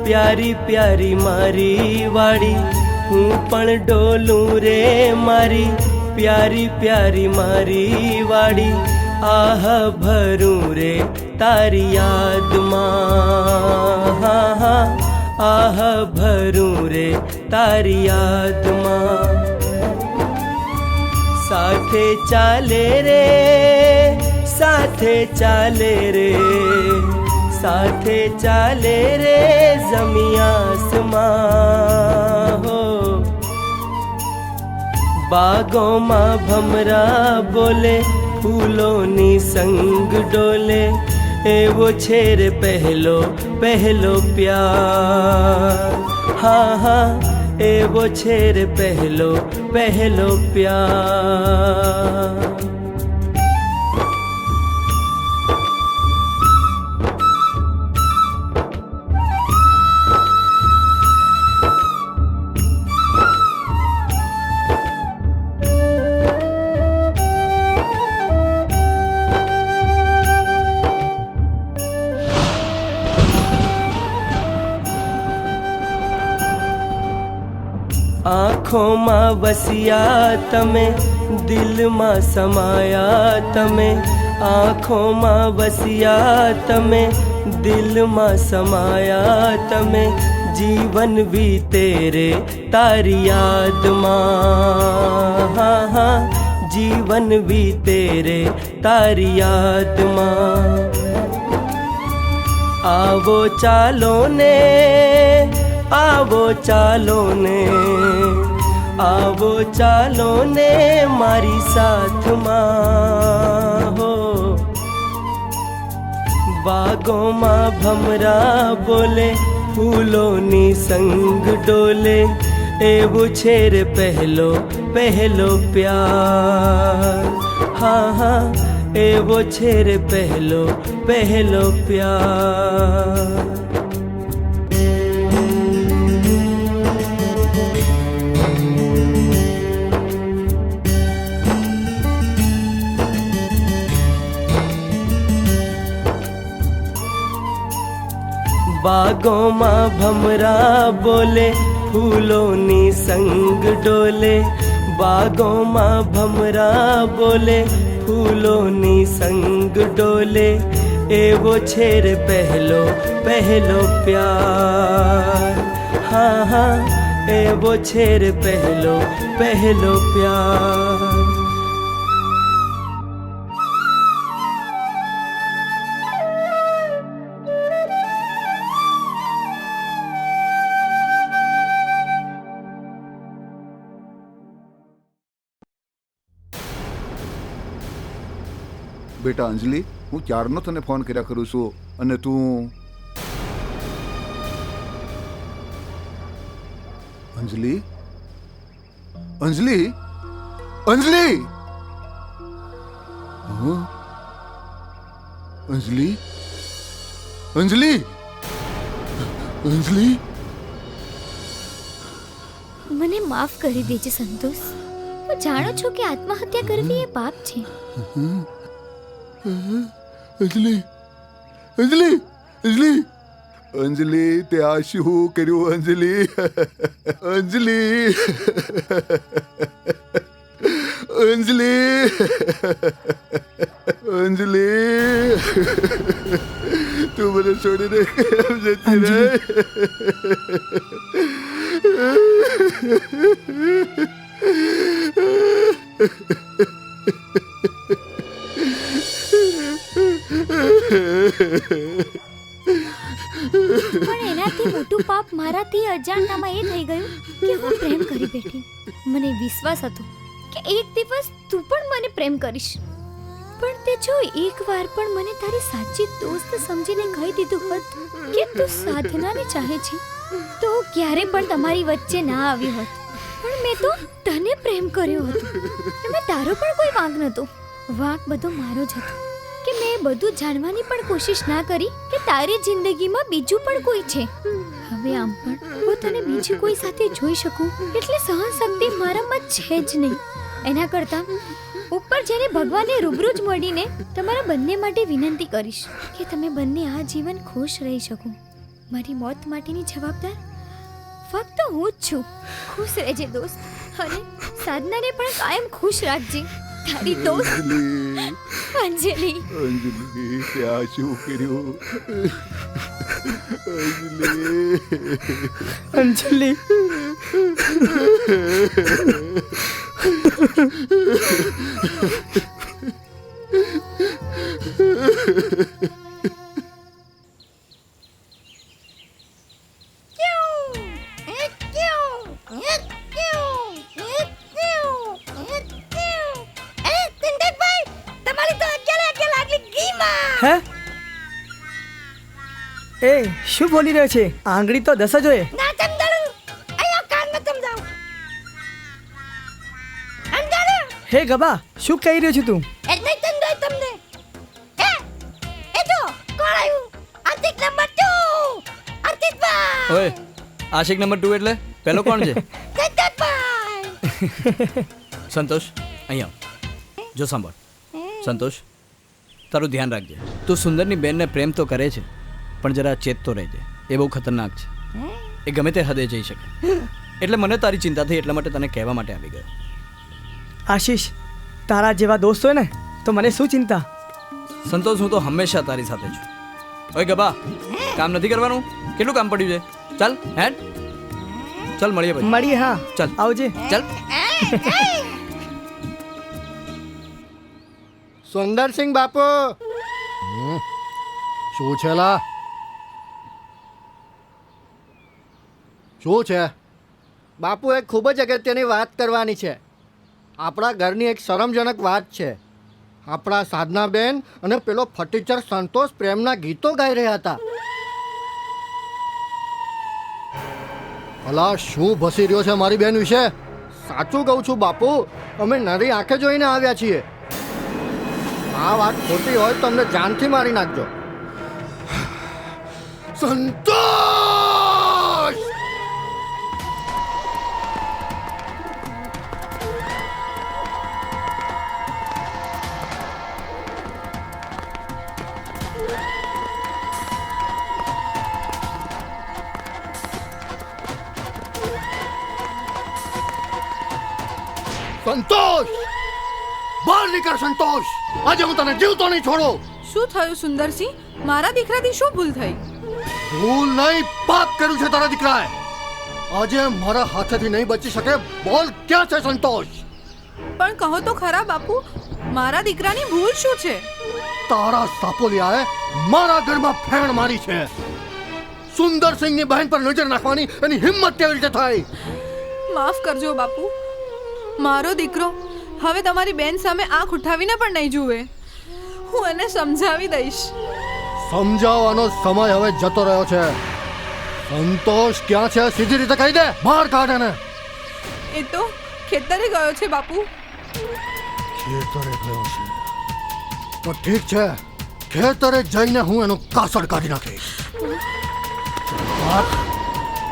प्यारी प्यारी मारी वाड़ी, हूँ पण डोलूं रे मारी प्यारी प्यारी मारी वाड़ी, आह भरूं रे तारी याद मां, हाँ हाँ आह भरूं रे तारी याद मां। साथे चाले रे साथे चाले रे साथे चाले रे ज़मीं आसमां हो। बागों मां भमरा बोले फूलों संग डोले, एवो छेर पहलो पहलो प्यार, हाँ हाँ एवो छेर पहलो पहलो प्यार। आँखों में वसिया तमे दिल में समाया तमे, आँखों में वसिया तमे दिल में समाया तमे, जीवन बीते रे तारी याद मां, हाँ हाँ जीवन बीते रे तारी याद मां। आवो चालो ने, आवो चालो ने, आवो चालो ने मारी साथ मां हो। बागों मां भमरा बोले, फूलों नी संग डोले, एवो छेर पहलो पहलो प्यार, हाँ हाँ एवो छेर पहलो पहलो प्यार। बागों मां भमरा बोले, फूलों नी संग डोले, बागों मां भमरा बोले, फूलों नी संग डोले, एवो छेर पहलो पहलो प्यार, हाँ हाँ एवो छेर पहलो पहलो प्यार। બેટા અંજલિ, હું ક્યારનો તને ફોન કર્યા કરું છું અને તું અંજલિ અંજલિ અંજલિ હા? અંજલિ અંજલિ અંજલિ મને માફ કરી દેજે સંતોષ. હું જાણું છું કે આત્મહત્યા કરવી એ પાપ છે. અંજલિ અંજલિ અંજલિ અંજલિ તે આ શું કર્યું? અંજલિ અંજલિ અંજલિ અંજલિ તું મને છોડીને કેમ જતી રહે? પણ એનાથી મોટું પાપ મારાથી અજાણતામાં એ થઈ ગયું કે હું પ્રેમ કરી બેઠી. મને વિશ્વાસ હતો કે એક દિવસ તું પણ મને પ્રેમ કરીશ, પણ તે જો એકવાર પણ મને તારી સાચી દોસ્ત સમજીને કહી દીધું હોત કે તું સાધનાને ચાહે છે, તો ક્યારે પણ તમારી વચ્ચે ના આવ્યું હોત. પણ મેં તો તને પ્રેમ કર્યો હતો. એમાં તારો પણ કોઈ વાંક નહોતો. વાંક બધો મારો જ હતો કે મેં બધું જાણવાની પણ કોશિશ ના કરી કે તારી જિંદગીમાં બીજું પણ કોઈ છે. હવે આમ પણ હું તને બીજી કોઈ સાથે જોઈ શકું એટલે સહનશક્તિ મારામાં છે જ નહીં. એના કરતાં ઉપર જઈને ભગવાનને રૂબરૂ જ મળીને તમારા બંને માટે વિનંતી કરીશ કે તમે બંને આ જીવન ખુશ રહી શકો. મારી મોત માટેની જવાબદાર ફક્ત હું જ છું. ખુશ રહેજે દોસ્ત, અને સાધનાને પણ કાયમ ખુશ રાખજે. તારી દોસ્ત અંજલિ. અંજલિ તે આ શું કર્યું? અંજલિ હે? એ શું બોલી રહ્યો છે? આંગળી તો 10 જ હોય. ના સમજાડું, અહીંયા કાનમાં સમજાવ. સમજાડું. હે ગબા, શું કહી રહ્યો છે તું? એ નહીં સમજાય તમને. એ જો કોણ આવ્યું? આર્થિક નંબર 2. આર્થિકભાઈ. ઓય, આશિક નંબર 2 એટલે પેલો કોણ છે? સંતોષભાઈ. સંતોષ, અહીંયા જો સાંભળ. સંતોષ, તારું ધ્યાન રાખજે. તું સુંદરની બેનને પ્રેમ તો કરે છે, પણ જરા ચેતતો રહેજે. એ બહુ ખતરનાક છે. એ ગમે તે હદે જઈ શકે. એટલે મને તારી ચિંતા થઈ, એટલા માટે તને કહેવા માટે આવી ગયો. આશીષ, તારા જેવા દોસ્ત હોય ને તો મને શું ચિંતા. સંતોષ, હું તો હંમેશા તારી સાથે છું. ઓય ગબા, કામ નથી કરવાનું? કેટલું કામ પડ્યું છે? ચાલ હેડ ચાલ મળીએ પછી મળીએ હા ચાલ આવજે ચાલ સુંદરસિંહ બાપુ શું છે લા શું છે બાપુ એક ખૂબ જ અગત્યની વાત કરવાની છે. આપણા ઘરની એક શરમજનક વાત છે. આપણા સાધનાબેન અને પેલો ફટીચર સંતોષ પ્રેમના ગીતો ગાઈ રહ્યા હતા. અલા શું ભસી રહ્યો છે મારી બેન વિશે? સાચું કહું છું બાપુ, અમે નરી આંખે જોઈને આવ્યા છીએ. આ વાત ખોટી હોય તો અમને જાનથી મારી નાખજો. સંતોષ! સંતોષ! બહાર નીકળ સંતોષ! આજે હું તને જીવતો નહીં છોડું. શું થયું સુંદરસિંહ? મારા દીકરાથી શું ભૂલ થઈ? ભૂલ નહીં, પાપ કર્યું છે તારા દીકરાએ. આજે મારા હાથેથી નહીં બચી શકે. બોલ ક્યાં છે સંતોષ? પણ કહો તો ખરા બાપુ, મારા દીકરાની ભૂલ શું છે? તારા સાપોલિયાએ મારા ઘરમાં ફેણ મારી છે. સુંદરસિંહની બહેન પર નજર નાખવાની એની હિંમત કેવી રીતે થાય? માફ કરજો બાપુ, મારો દીકરો હવે તમારી બેન સામે આંખ ઉઠાવીને પણ નહીં જુએ. હું એને સમજાવી દઈશ. સમજાવવાનો સમય હવે જતો રહ્યો છે. સંતોષ ક્યાં છે સીધી રીતે કહી દે. બહાર કાઢ એને. એ તો ખેતરે ગયો છે બાપુ. ખેતરે ગયો છે તો ઠીક છે, ખેતરે જઈને હું એનું કાસળ કાઢી નાખીશ.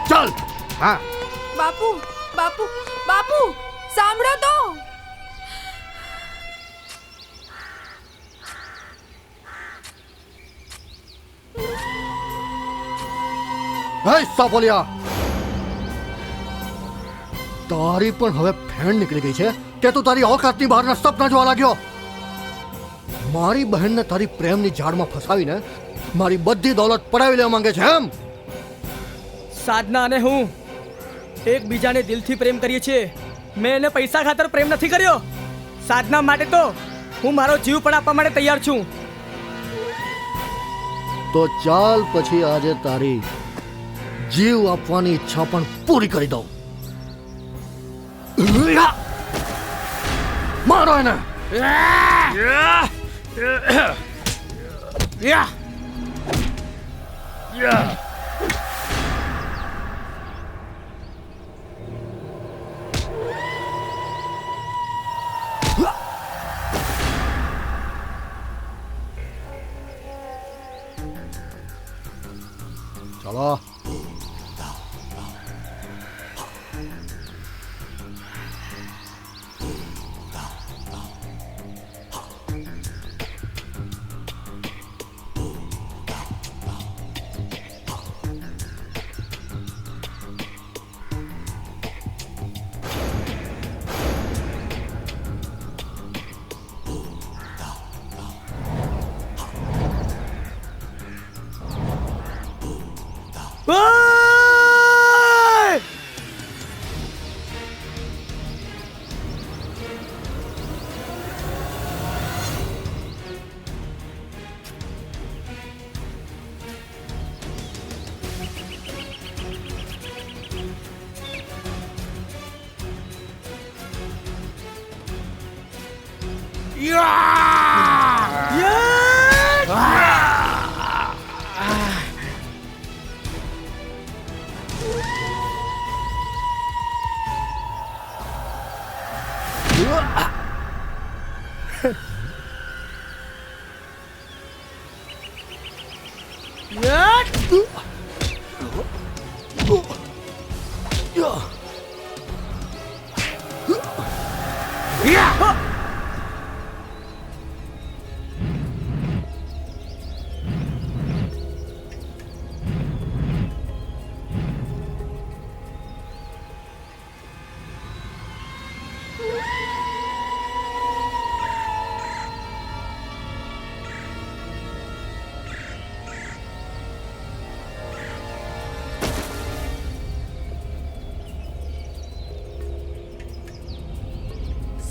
ચાલ. હા બાપુ બાપુ બાપુ સાંભળો તો. હે સાપોલિયા, તારી પણ હવે ફેણ નીકળી ગઈ છે કે તું તારી ઓકાતની બહારના સપના જોવા લાગ્યો? મારી બહેનને તારી પ્રેમની જાળમાં ફસાવીને મારી બધી દોલત પડાવી લેવા માંગે છે એમ? સાધના અને હું એકબીજાને દિલથી પ્રેમ કરીએ છીએ. મેં એને પૈસા ખાતર પ્રેમ નથી કર્યો. સાધના માટે તો હું મારો જીવ પણ આપવા માટે તૈયાર છું. તો ચાલ પછી આજે તારી જીવ આપવાની ઈચ્છા પણ પૂરી કરી દઉં. મારો એને. ચલો.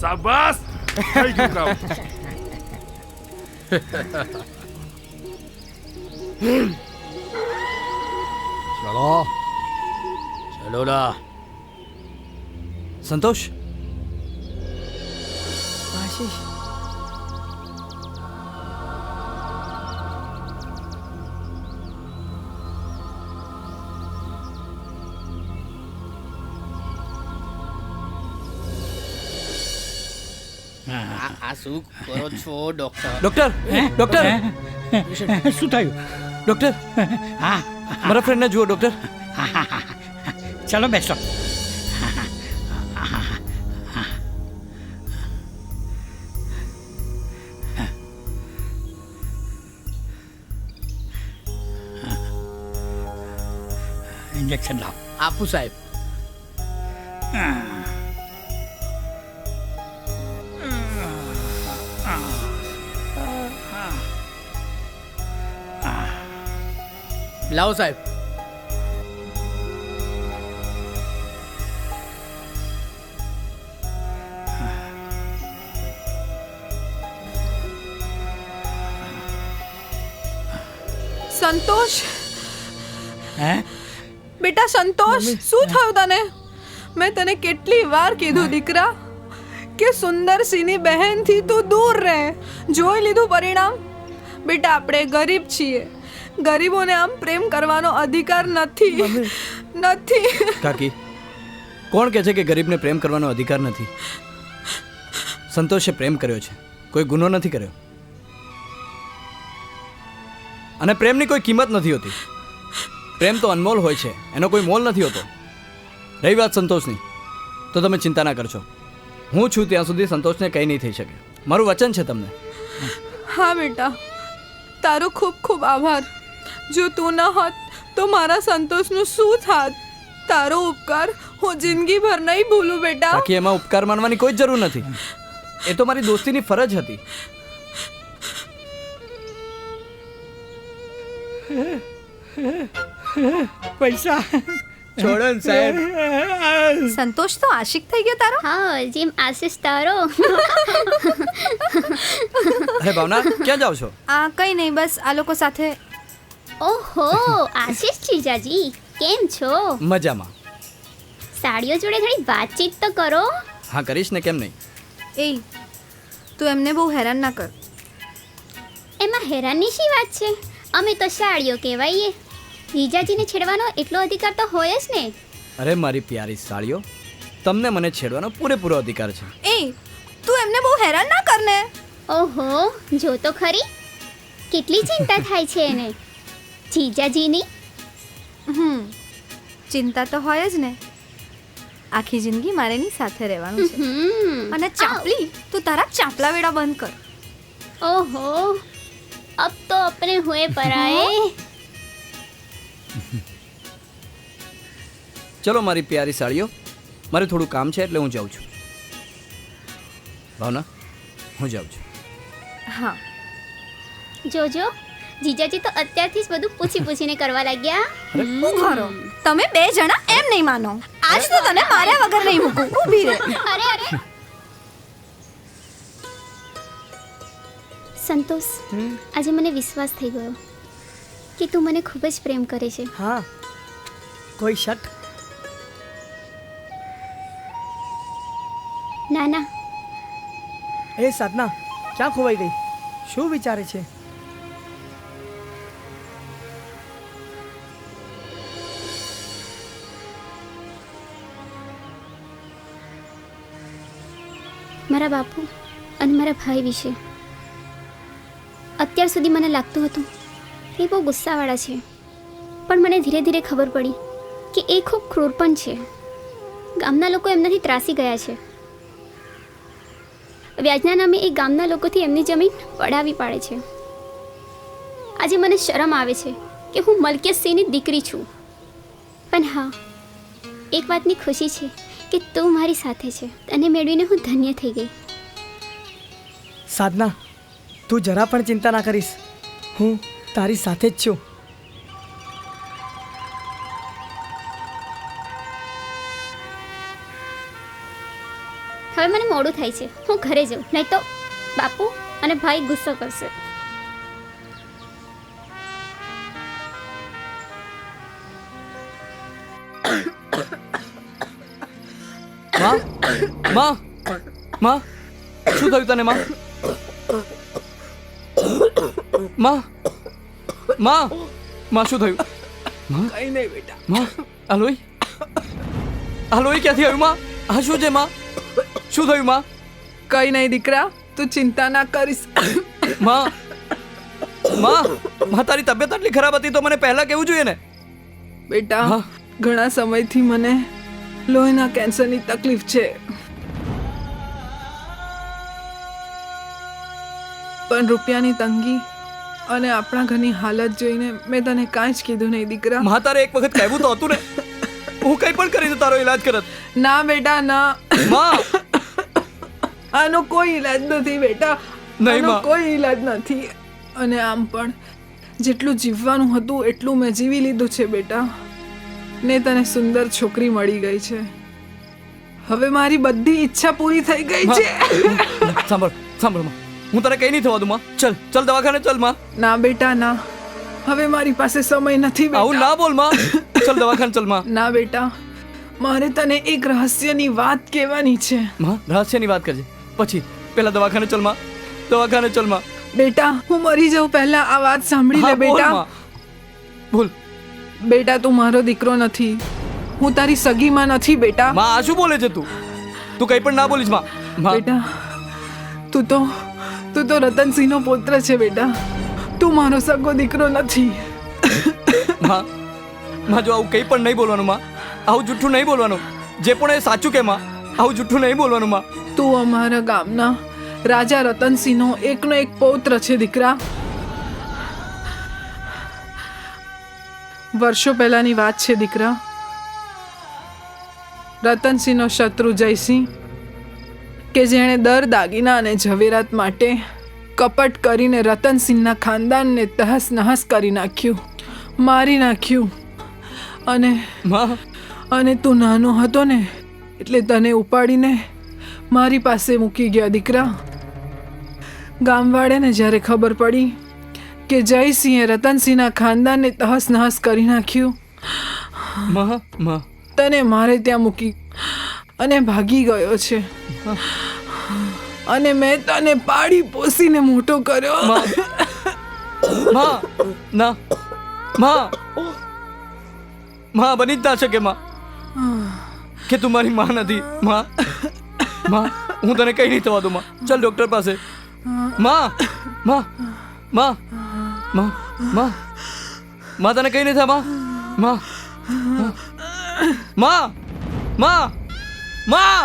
શાબાશ થઈ ગયું કામ. ચલો ચલો લા સંતોષ આશીષ આ શું કરો છો ડોક્ટર? ડોક્ટર ડોક્ટર શું થયું ડોક્ટર? હા મારા ફ્રેન્ડને જુઓ ડોક્ટર. ચલો બેસો. ઇન્જેક્શન લાવ. આપું સાહેબ. લાવો સાહેબ. સંતોષ હે બેટા સંતોષ શું થયું તને? મેં તને કેટલી વાર કીધું દીકરા કે સુંદર સિંહની બહેનથી તું દૂર રહે. જોઈ લીધું પરિણામ. બેટા આપણે ગરીબ છીએ. ગરીબોને આમ પ્રેમ કરવાનો અધિકાર નથી. નથી. કાકી કોણ કહે છે કે ગરીબને પ્રેમ કરવાનો અધિકાર નથી? સંતોષે પ્રેમ કર્યો છે, કોઈ ગુનો નથી કર્યો. અને પ્રેમની કોઈ કિંમત નથી હોતી. પ્રેમ તો અનમોલ હોય છે, એનો કોઈ મોલ નથી હોતો. રહી વાત સંતોષની, તો તમે ચિંતા ના કરશો. હું છું ત્યાં સુધી સંતોષને કંઈ નહીં થઈ શકે. મારું વચન છે તમને. હા બેટા, તારો ખૂબ ખૂબ આભાર. જો તું ન હોત તો મારા સંતોષનું શું થાત? તારો ઉપકાર હું જિંદગીભર નહીં ભૂલું બેટા. બાકી એમાં ઉપકાર માનવાની કોઈ જ જરૂર નથી. એ તો મારી દોસ્તીની ફરજ હતી. પૈસા છોડો ને સાહેબ. સંતોષ તો આશિક થઈ ગયો તારો. હા જેમ આશીષ તારો. અરે ભાવના ક્યાં જાઓ છો? આ કંઈ નહીં, બસ આ લોકો સાથે. ઓહો આશીષ જીજાજી કેમ છો? મજામાં. સાડીઓ જોડે થોડી વાતચીત તો કરો. હા કરીશ ને, કેમ નહીં. એ તું એમને બહુ હેરાન ના કર. એમાં હેરાનની શી વાત છે? અમે તો સાડીઓ કહેવાઈએ. જીજાજીને છેડવાનો એટલો અધિકાર તો હોય જ ને. અરે મારી પ્યારી સાળીઓ, તમને મને છેડવાનો પૂરેપૂરો અધિકાર છે. એ તું એમને બહુ હેરાન ના કર ને. ઓહો જો તો ખરી કેટલી ચિંતા થાય છે એને જીજાજીની. ચિંતા તો હોય જ ને. આખી જિંદગી મારે એની સાથે રહેવાનું છે. અને ચાપલી, તું તારા ચાપલા વેડા બંધ કર. ઓહો અબ તો अपने हुए पराए. ચલો મારી પ્યારી સાળીઓ, મારે થોડું કામ છે એટલે હું જાઉં છું. ભાવના હું જાઉં છું. હા જોજો જીજાજી તો અત્યારથી જ બધું પૂછી પૂછીને કરવા લાગ્યા. ઉભો તમે બે જણા એમ નહીં માનો. આજ તો તને માર્યા વગર નહીં મૂકું. ઊભી રહે. અરે અરે સંતોષ, આજે મને વિશ્વાસ થઈ ગયો કે તું મને ખૂબ જ પ્રેમ કરે છે. હા કોઈ શક? ના ના. એ સાધના ક્યાં ખોવાઈ ગઈ? શું વિચારે છે? મારા બાપુ અને મારા ભાઈ વિશે. અત્યાર સુધી મને લાગતું હતું કે બહુ ગુસ્સાવાળા છે, પણ મને ધીરે ધીરે ખબર પડી કે એ ખૂબ ક્રૂર પણ છે. ગામના લોકો એમનાથી ત્રાસી ગયા છે. વ્યાજના નામે એ ગામના લોકોથી એમની જમીન પડાવી પાડે છે. આજે મને શરમ આવે છે કે હું મલકેશસિંહની દીકરી છું. પણ હા, એક વાતની ખુશી છે કે તું મારી સાથે છે. તને મેળવીને હું ધન્ય થઈ ગઈ. સાધના, તું જરા પણ ચિંતા ના કરીશ. હું તારી સાથે જ છું. હવે મને મોડું થાય છે, હું ઘરે જાઉં, નહીં તો બાપુ અને ભાઈ ગુસ્સો કરશે. માં માં માં શું થયું તને માં? માં માં માં શું થયું? કઈ નહીં બેટા. માં આ લોહી ક્યાંથી આવ્યું માં? આ શું છે માં? શું થયું માં? કઈ નહીં દીકરા, તું ચિંતા ના કરીશ. માં માં માં તારી તબિયત આટલી ખરાબ હતી તો મને પહેલા કેવું જોઈએ ને? બેટા ઘણા સમયથી મને લોહીના કેન્સરની તકલીફ છે, પણ રૂપિયાની તંગી અને આપણા ઘરની હાલત જોઈને મેં તને કાંઈ જ કીધું નહીં દીકરા. માં તારે એક વખત કહેવું તો હતું ને, હું કંઈ પણ કરી તારો ઈલાજ કરત. ના બેટા ના, માં આનો કોઈ ઈલાજ નથી બેટા, નહીં આનો માં. કોઈ ઈલાજ નથી. અને આમ પણ જેટલું જીવવાનું હતું એટલું મેં જીવી લીધું છે બેટા, ને તને સુંદર છોકરી મળી ગઈ છે. હવે મારી બધી ઈચ્છા પૂરી થઈ ગઈ છે. સાંભળ સાંભળ માં, હું તને કઈ નહીં થવા દઉં માં. ચલ ચલ દવાખાને ચલ માં. ના બેટા ના, હવે મારી પાસે સમય નથી બેટા. આવું ના બોલ માં. ચલ દવાખાને ચલ માં. ના બેટા, મારે તને એક રહસ્યની વાત કહેવાની છે. માં રહસ્યની વાત કરજે, પછી પેલા દવાખાને ચલ માં. દવાખાને ચલ માં. બેટા હું મરી જાઉં પહેલા આ વાત સાંભળી લે બેટા. બોલ બેટા, તું મારો દીકરો નથી, હું તારી સગી માં નથી બેટા. માં આ શું બોલે છે તું? તું કઈ પણ ના બોલીશ માં. બેટા તું તો રતનસિંહનો પુત્ર છે બેટા, તું મારો સગો દીકરો નથી. માં માં જો આવું કંઈ પણ નહીં બોલવાનું માં. આવું જૂઠું નહીં બોલવાનું. જે પણ એ સાચું કે માં, આવું જૂઠું નહીં બોલવાનું માં. તું અમારા ગામના રાજા રતનસિંહનો એકનો એક પૌત્ર છે દીકરા. વર્ષો પહેલાની વાત છે દીકરા. રતનસિંહનો શત્રુ જયસિંહ, કે જેણે દર દાગીના અને ઝવેરાત માટે કપટ કરીને રતનસિંહના ખાનદાનને તહસ નહસ કરી નાખ્યું, મારી નાખ્યું. અને તું નાનો હતો ને એટલે તને ઉપાડીને મારી પાસે મૂકી ગયા દીકરા. ગામવાળાને જ્યારે ખબર પડી કે જયસિંહે રતનસિંહના ખાનદાનને તહસ નહસ કરી નાખ્યું, તને મારે ત્યાં મૂકી અને ભાગી ગયો છે. અને મેં તને પાડી પોસીને મોટો કર્યો. ના માં બની જ ના શકે માં, કે તું મારી માં નથી. માં હું તને કઈ નહીં થવા દઉં માં. ચાલ ડોક્ટર પાસે. માં માં માં માં માં માં તને કઈ નહીં થાય માં. માં માં માં માં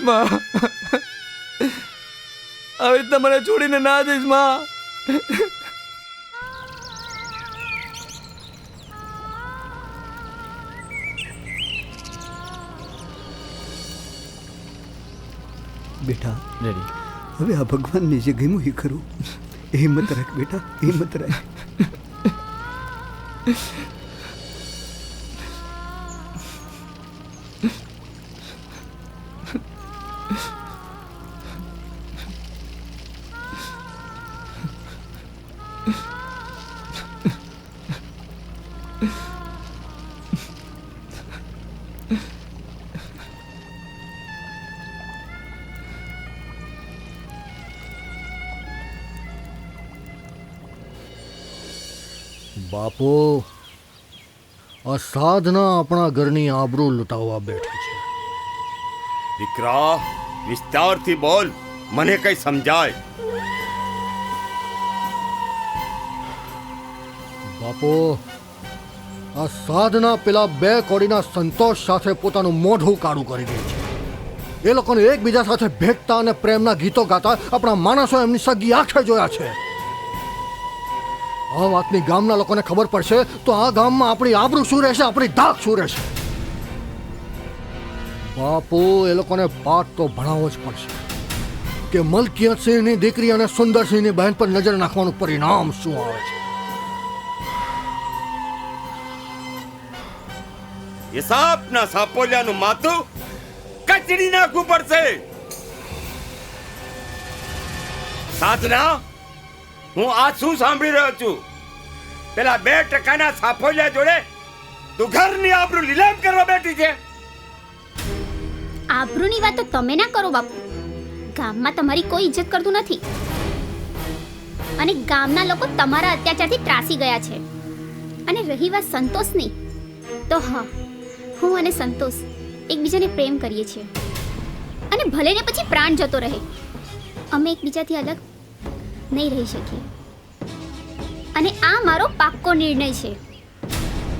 માં આવી રીતના મને છોડીને ના જઈશ માં. બેટા રેડી, હવે આ ભગવાનને જે ગમ્યું એ ખરું. હિંમત રાખ બેટા, હિંમત રાખ. બાપુ, આ સાધના આપણા ઘરની આબરૂ લૂંટાવવા બેઠી છે. દીકરા વિસ્તારથી બોલ, મને કઈ સમજાય. બાપુ, આ સાધના પેલા બે કોડીના સંતોષ સાથે પોતાનું મોઢું કાળું કરી દે છે. એ લોકોને એકબીજા સાથે ભેટતા અને પ્રેમના ગીતો ગાતા આપણા માણસો એમની સગી આંખે જોયા છે. આ વાતની ગામના લોકોને ખબર પડશે તો આ ગામમાં આપણી આબરૂ શું રહેશે, આપણી ધાક શું રહેશે. બાપુ, એ લોકોને પાઠ તો ભણાવવો જ પડશે કે મલકિયતસિંહની દીકરી અને સુંદરસિંહની બહેન પર નજર નાખવાનું પરિણામ શું આવે છે. એ સાપના સાપોલિયાનું માથું કચડી નાખવું પડશે. સાધના, હું આ શું સાંભળી રહ્યો છું? પેલા 2% સાપોલિયા જોડે તું ઘરની આબરૂ લીલામ કરવા બેઠી છે. આબરૂની વાત તો તમે ના કરો બાપુ. ગામમાં તમારી કોઈ ઇજ્જત કરતું નથી અને ગામના લોકો તમારા અત્યાચારથી ત્રાસી ગયા છે. અને રહી વાત સંતોષની, તો હા, હું અને સંતોષ એકબીજાને પ્રેમ કરીએ છીએ અને ભલે ને પછી પ્રાણ જતો રહે, અમે એકબીજાથી અલગ નહીં રહી શકીએ. અને આ મારો પાક્કો નિર્ણય છે.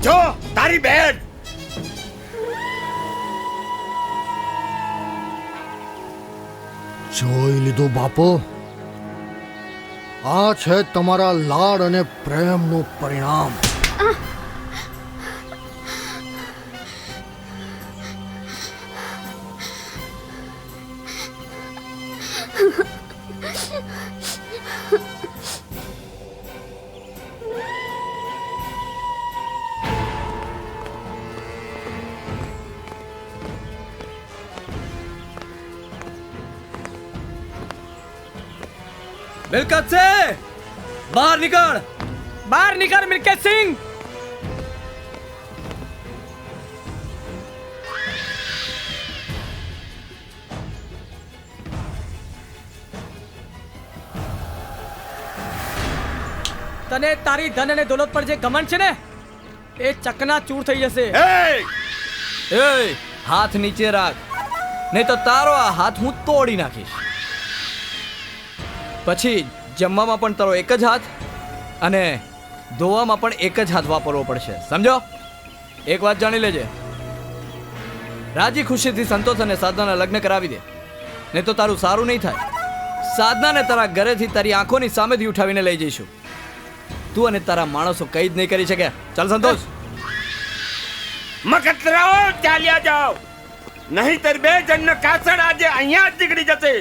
જો તારી બેન જોઈ લીધું બાપુ, આ છે તમારા લાડ અને પ્રેમનું પરિણામ. મિલકત છે, બહાર નીકળ. બહાર નીકળ મિલકત સિંહ. તને તારી ધન અને દોલત પર જે ઘમંડ છે ને, એ ચકના ચૂર થઈ જશે. એ હાથ નીચે રાખ, નહીં તો તારો આ હાથ હું તોડી નાખીશ. પછી જમવામાં પણ તારો એક જ હાથ અને ધોવામાં પણ એક જ હાથ વાપરવો પડશે, સમજો? એક વાત જાણી લેજે, રાજી ખુશીથી સંતોષ અને સાધનાના લગ્ન કરાવી દે, નહીં તો તારું સારું નહીં થાય. સાધનાને તારા ઘરેથી તારી આંખોની સામેથી ઉઠાવીને લઈ જઈશું. તું અને તારા માણસો કઈ જ નહીં કરી શકે. ચાલ સંતોષ. મકતરાઓ ચાલ્યા જાઓ, નહીં તર 2 જણનો કાસડ આજે અહીંયા જ નીકળી જશે.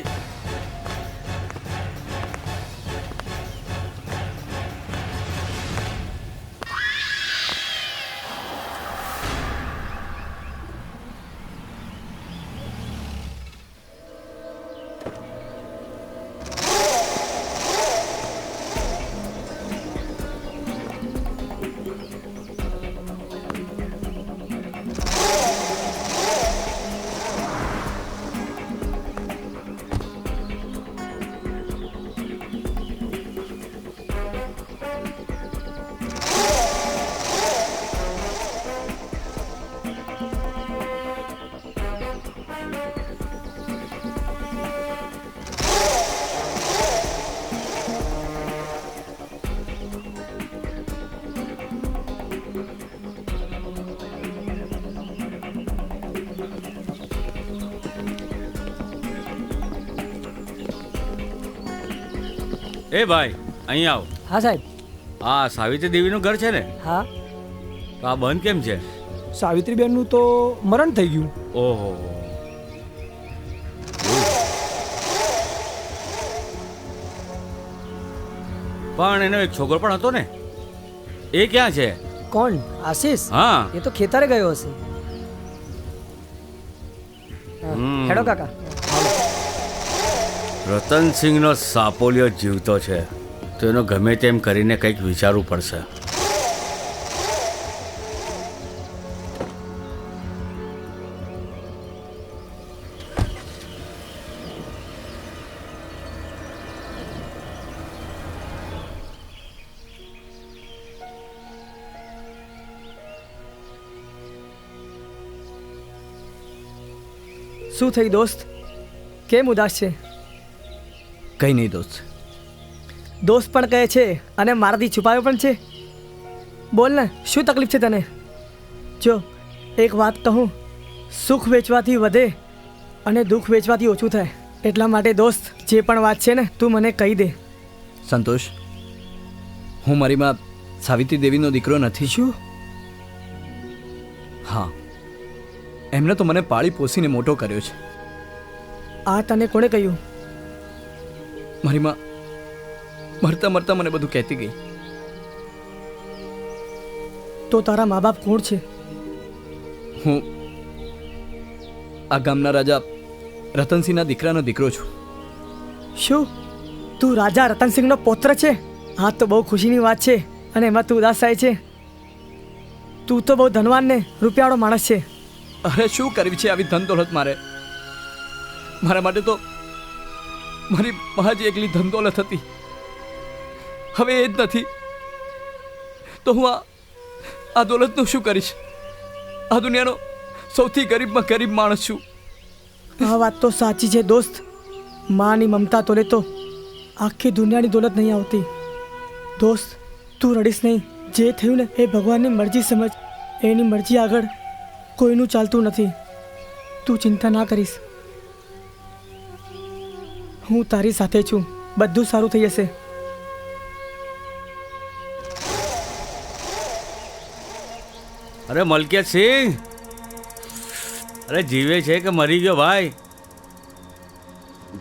એ ભાઈ, અહીં આવો. હા સાહેબ. આ સાવિત્રી દેવીનું ઘર છે ને? હા. તો આ બંધ કેમ છે? સાવિત્રીબેનનું તો મરણ થઈ ગયું. ઓહો. પણ એનો એક છોકરો પણ હતો ને, એ ક્યાં છે? કોણ? આશીષ? હા. એ તો ખેતરે ગયો હશે. હેડો કાકા. રતનસિંહનો સાપોલિયો જીવતો છે તો એનો ગમે તેમ કરીને કંઈક વિચારવું પડશે. શું થઈ દોસ્ત? કેમ ઉદાસ છે? કઈ નહીં દોસ્ત. દોસ્ત પણ કહે છે અને મારાથી છુપાવ્યો પણ છે. બોલ ને, શું તકલીફ છે તને? જો એક વાત કહું, સુખ વેચવાથી વધે અને દુઃખ વેચવાથી ઓછું થાય. એટલા માટે દોસ્ત, જે પણ વાત છે ને, તું મને કહી દે. સંતોષ, હું મારી માં સાવિત્રી દેવીનો દીકરો નથી. શું? હા, એમને તો મને પાળી પોસીને મોટો કર્યો છે. આ તને કોણે કહ્યું? મારી માં મરતા મરતા મને બધું કહેતી ગઈ. તો તારા મા બાપ કોણ છે? હું આ ગામના રાજા રતનસિંહના દીકરાનો દીકરો છું. શું તું રાજા રતનસિંહનો પૌત્ર છે? હા તો બહુ ખુશીની વાત છે. અને એમાં તું ઉદાસ થાય છે? તું તો બહુ ધનવાન ને રૂપિયાવાળો માણસ છે. અરે શું કરવી છે આવી ધન દોલત મારે? મારા માટે તો મારી મા જ એકલી ધન દોલત હતી. હવે એ જ નથી તો હું આ દોલતનું શું કરીશ? આ દુનિયાનો સૌથી ગરીબમાં ગરીબ માણસ છું. આ વાત તો સાચી છે દોસ્ત. માની મમતા તોલે તો આખી દુનિયાની દોલત નહીં આવતી. દોસ્ત તું રડીશ નહીં. જે થયું ને એ ભગવાનની મરજી સમજ. એની મરજી આગળ કોઈનું ચાલતું નથી. તું ચિંતા ના કરીશ. હું તારી સાથે છું. બધું સારું થઈ જશે. અરે મલકિયત સિંહ, અરે જીવે છે કે મરી ગયો ભાઈ?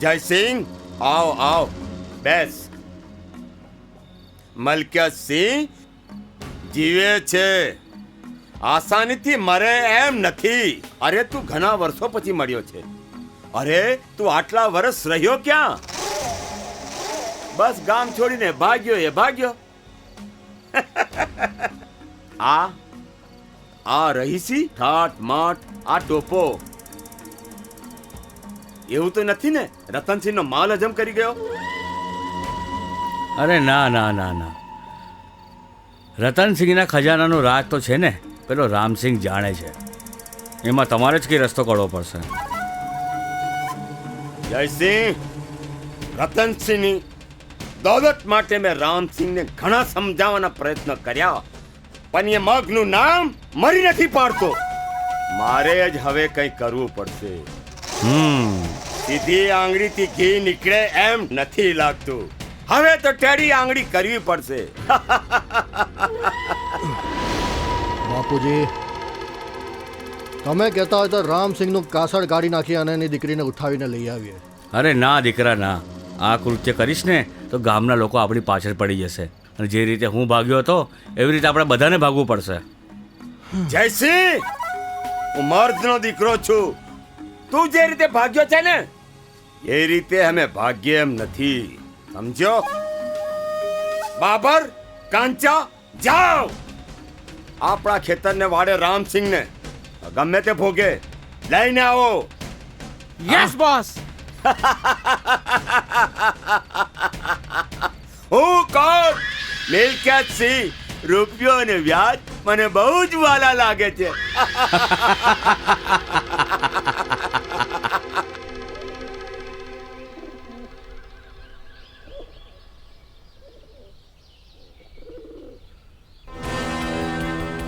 જયસિંહ, આવ આવ, બેસ. મલકિયત સિંહ જીવે છે, આસાનીથી મરે એમ નથી. અરે તું ઘણા વર્ષો પછી મળ્યો છે. અરે તું આટલા વર્ષ રહ્યો ક્યાં? બસ ગામ છોડીને ભાગ્યો એ ભાગ્યો. આ રહીસી ઠાટ માટ આ ટોપો એવું તો નથી ને રતનસિંહનો માલ હજમ કરી ગયો? અરે ના ના ના ના, રતનસિંહના ખજાનાનો રાજ તો છે ને પેલો રામસિંહ જાણે છે. એમાં તમારે જ કઈ રસ્તો કાઢવો પડશે. જયસિંહ, રતનસિંહની દોલત માટે મેં રામસિંહને ઘણા સમજાવવાના પ્રયત્ન કર્યા, પણ એ મગનું નામ મરી નથી પાડતો. મારે જ હવે કંઈ કરવું પડશે. સીધી આંગળીથી ઘી નીકળે એમ નથી લાગતું. હવે તો ટેડી આંગળી કરવી પડશે. બાપુજી, તમે કહેતા હોય તો રામસિંહનું કાસળ કાઢી નાખી અને એની દીકરીને ઉઠાવીને લઈ આવીએ. અરે ના દીકરા ના, આ કૃત્ય કરીશ ને તો ગામના લોકો આપણી પાછળ પડી જશે. અને જે રીતે હું ભાગ્યો હતો એવી રીતે આપણે બધાને ભાગવું પડશે. જયસિંહ, હું મર્દનો દીકરો છું. તું જે રીતે ભાગ્યો છે ને એ રીતે અમે ભાગ્ય એમ નથી, સમજ્યો? બાબર, કાંચા, જાઓ. આપણા ખેતરને વાડે રામસિંહને ગમે તે ભોગે લઈને આવો. Yes boss. હું કોણ? મિલકત સિંહ. રૂપિયો અને વ્યાજ મને બહુ જ વાલા લાગે છે.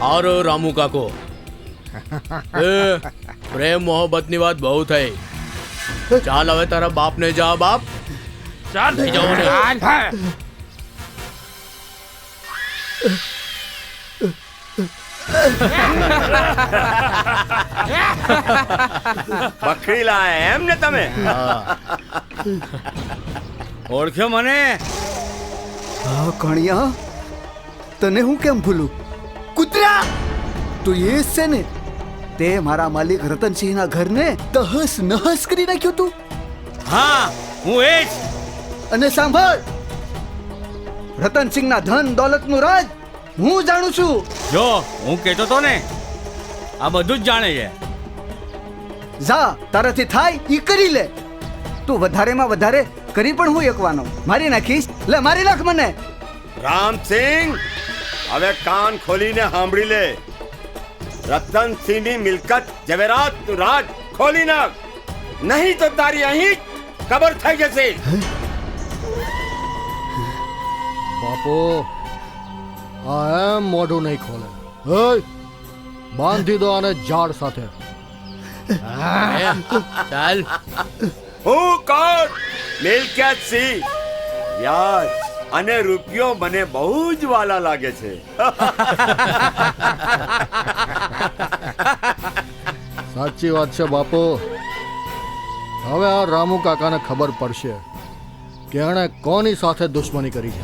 આરો રામુ કાકો, પ્રેમ મોહબ્બતની વાત બહુ થઈ. ચાલ હવે તારા બાપને જા બાપ. ચાલ થઈ જાઓ ને. બકરી લાયા એમ ને તમે? ઓળખ્યો મને? હા કણિયા, તને હું કેમ ભૂલું? કૂતરા, તું એ જ છે ને તે મારા માલિક રતનસિંહના ઘરને તહસ નહસ કરી નાખ્યું તું? હા, હું એ જ. અને સાંભળ, રતનસિંહના ધન દોલતનું રાજ હું જાણું છું. જો હું કહેતો તો ને, આ બધું જ જાણે છે. જા, તારાથી થાય ઈ કરી લે. તું વધારેમાં વધારે કરી પણ હું એકવાનો મારી નાખીશ. લે મારી નાખ મને. રામસિંહ, હવે કાન ખોલીને સાંભળી લે. રતનસિંહની મિલકત ઝવેરાતનું રાજ ખોલી નાખ, નહીં તો તારી અહીં જ કબર થઈ જશે. બાપુ, આ એમ મોઢું નહીં ખોલે. બાંધી દો આને ઝાડ સાથે. ચાલ. હું કોણ? મિલકત સિંહ. વ્યાજ અને રૂપિયો મને બહુ જ વાલા લાગે છે. સાચી વાત છે બાપુ. હવે આ રામુ કાકાને ખબર પડશે કે એણે કોની સાથે દુશ્મની કરી છે.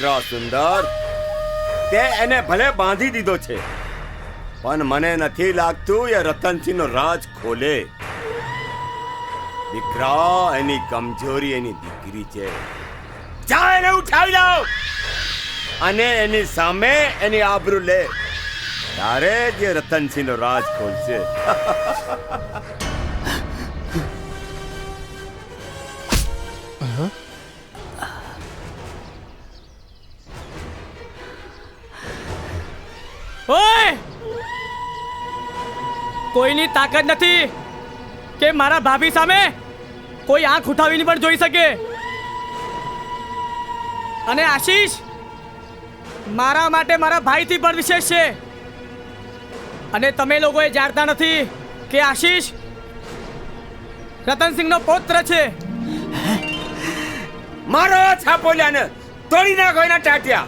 દીકરા સુંદર, તે એને ભલે બાંધી દીધો છે, પણ મને નથી લાગતું એ રતનસિંહનો રાજ ખોલે. દીકરા, એની કમજોરી એની દીકરી છે. જા, એને ઉઠાવી લાવ અને એની સામે એની આબરૂ લે. ત્યારે જ એ રતનસિંહનો રાજ ખોલશે. ઓય! કોઈની તાકાત નથી કે મારા ભાભી સામે કોઈ આંખ ઉઠાવીને પણ જોઈ શકે. અને આશીષ મારા માટે મારા ભાઈથી પણ વિશેષ છે. અને તમે લોકોએ જાણતા નથી કે આશીષ રતનસિંહનો પૌત્ર છે. મારો છાપોલ્યાને તોડી નાખો એના ટાટિયા.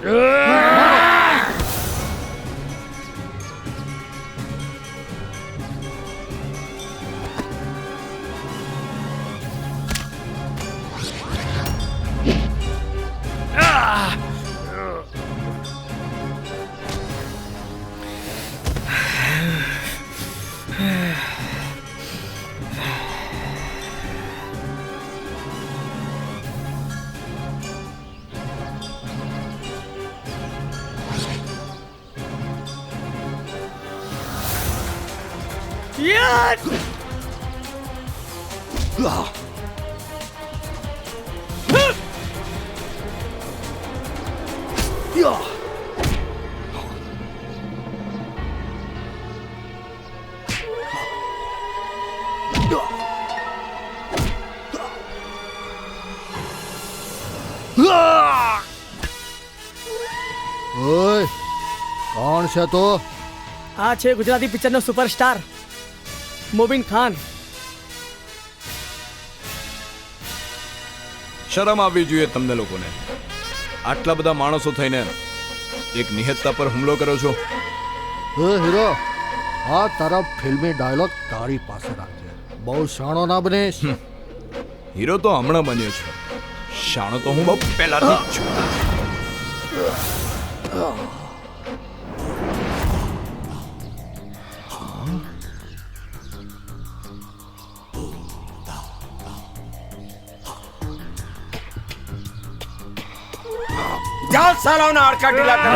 ઓય, કોણ છે તો? આ છે ગુજરાતી પિક્ચરનો સુપરસ્ટાર મોબીન ખાન. શરમ આવવી જોઈએ તમને લોકોને. આટલા બધા માણસો થઈને એક નિહત્તા પર હુમલો કર્યો છો. હે હીરો, આ તારા ફિલ્મી ડાયલોગ તારી પાસે રાખજે. બહુ શાણો ના બનીશ. હીરો તો હમણાં બન્યો છે, શાણો તો હું બહુ પહેલાથી જ છું. જાઓ સાલાઓના હાડકા ઢીલા કરો.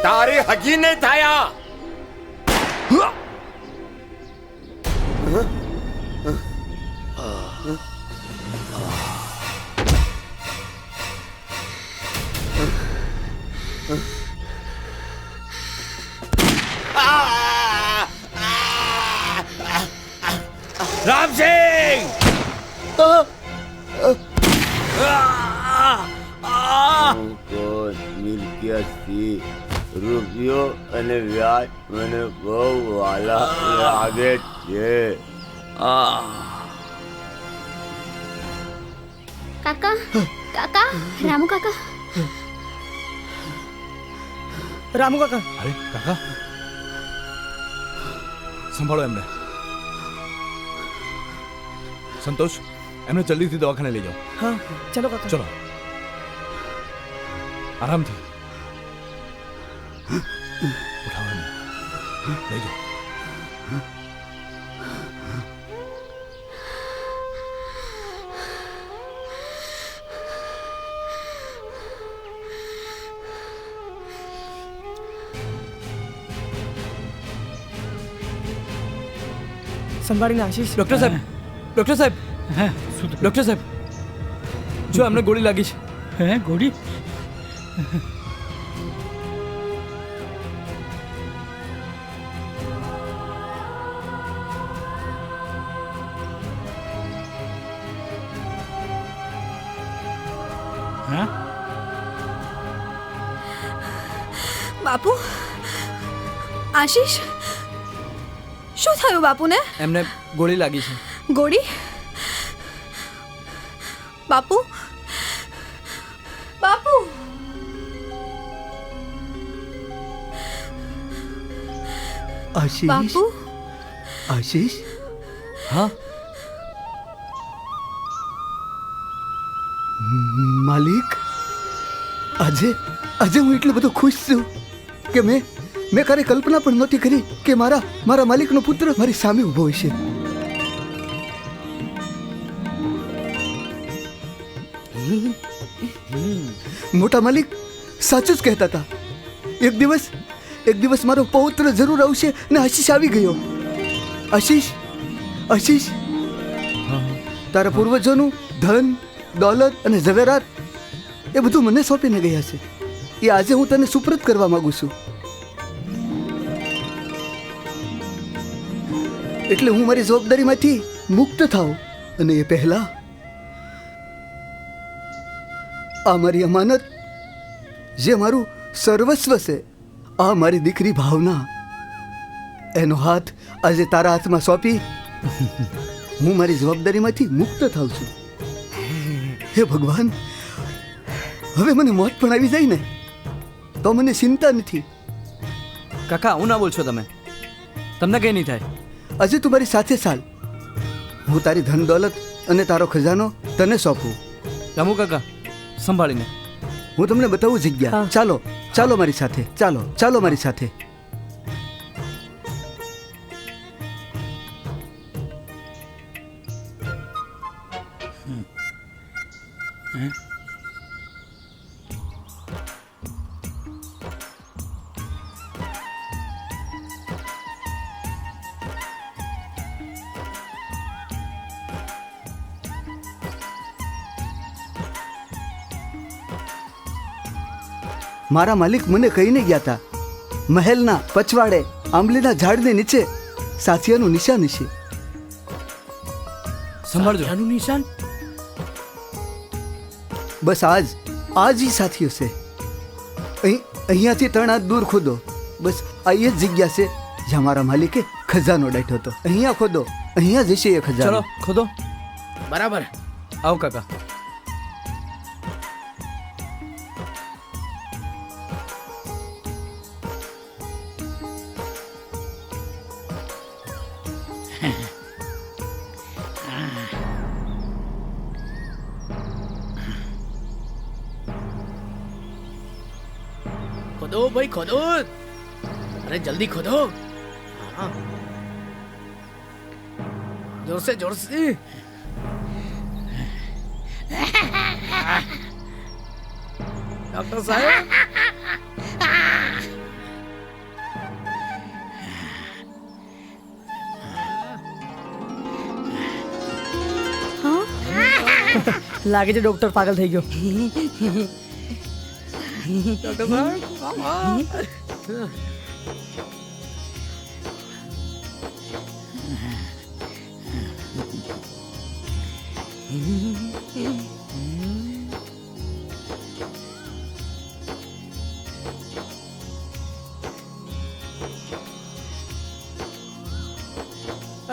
તારી હગી નહીં થયા. રામસિંહ! મિલકિયતથી રૂપિયો અને વ્યાજ મને બહુ વાલા લાગે છે. કાકા, કાકા, રામુ કાકા. રામુ કાકા. અરે કાકા, સંભાળો એમને. સંતોષ, એમને જલ્દીથી દવાખાને લઈ જાઓ. હા, ચલો કાકા. ચલો, આરામથી ઉઠાવો એમને, લઈ જાઓ. સંભાળીને આશીષ. ડૉક્ટર સાહેબ, ડૉક્ટર સાહેબ, ડૉક્ટર સાહેબ, જો એમને ગોળી લાગી છે. હે, ગોળી? હા, બાપુ, આશીષ, શું થયું બાપુને? એમને ગોળી લાગી છે. ગોળી? બાપુ, બાપુ. આશીષ, બાપુ, આશીષ. હા માલિક, આજે હું એટલો બધો ખુશ છું કે મેં ક્યારે કલ્પના પણ નહોતી કરી કે મારા માલિકનો પુત્ર મારી સામે ઊભો હશે. મોટા માલિક સાચું જ કહેતા હતા. એક દિવસ મારો પૌત્ર જરૂર આવશે ને આશીષ આવી ગયો. આશીષ, તારા પૂર્વજોનું ધન, દોલત અને ઝવેરાત એ બધું મને સોંપીને ગયા છે. એ આજે હું તને સુપ્રત કરવા માંગુ છું. એટલે હું મારી જવાબદારીમાંથી મુક્ત થાઉં, અને એ પહેલા આ મારી અમાનત, જે મારું સર્વસ્વ છે, આ મારી દીકરી ભાવના, એનો હાથ આજે તારા હાથમાં સોંપી હું મારી જવાબદારીમાંથી મુક્ત થાઉં છું. હે ભગવાન, હવે મને મોત પણ આવી જાય ને તો મને ચિંતા નથી. કાકા, હું ના બોલશો તમે, તમને કંઈ નહીં થાય. આજે તું મારી સાથે ચાલ. હું તારી ધન દોલત અને તારો ખજાનો તને સોંપું. રામુ કાકા, સંભાળીને. હું તમને બતાવું જગ્યા. ચાલો મારી સાથે, ચાલો મારી સાથે. મારા માલિક મને કહીને ગયા હતા, મહેલના પછવાડે આંબલીના ઝાડની નીચે સાથિયાનું નિશાન છે. સંભાળજો. આનું નિશાન? બસ આજ ઈ સાથીઓ છે. અહીંયાથી 3 હાથ દૂર ખોદો. બસ આ એ જ જગ્યા છે જ્યાં મારા માલિકે ખજાનો દાટ્યો હતો. અહીંયા ખોદો, અહીંયા જશે એ ખજાનો. ચલો ખોદો. બરાબર. આવો કાકા. खोदो भाई खोदो, अरे जल्दी खोदो. हाँ. जोर से डॉक्टर साहब. લાગે છે ડોક્ટર પાગલ થઈ ગયો. डॉक्टर साहब.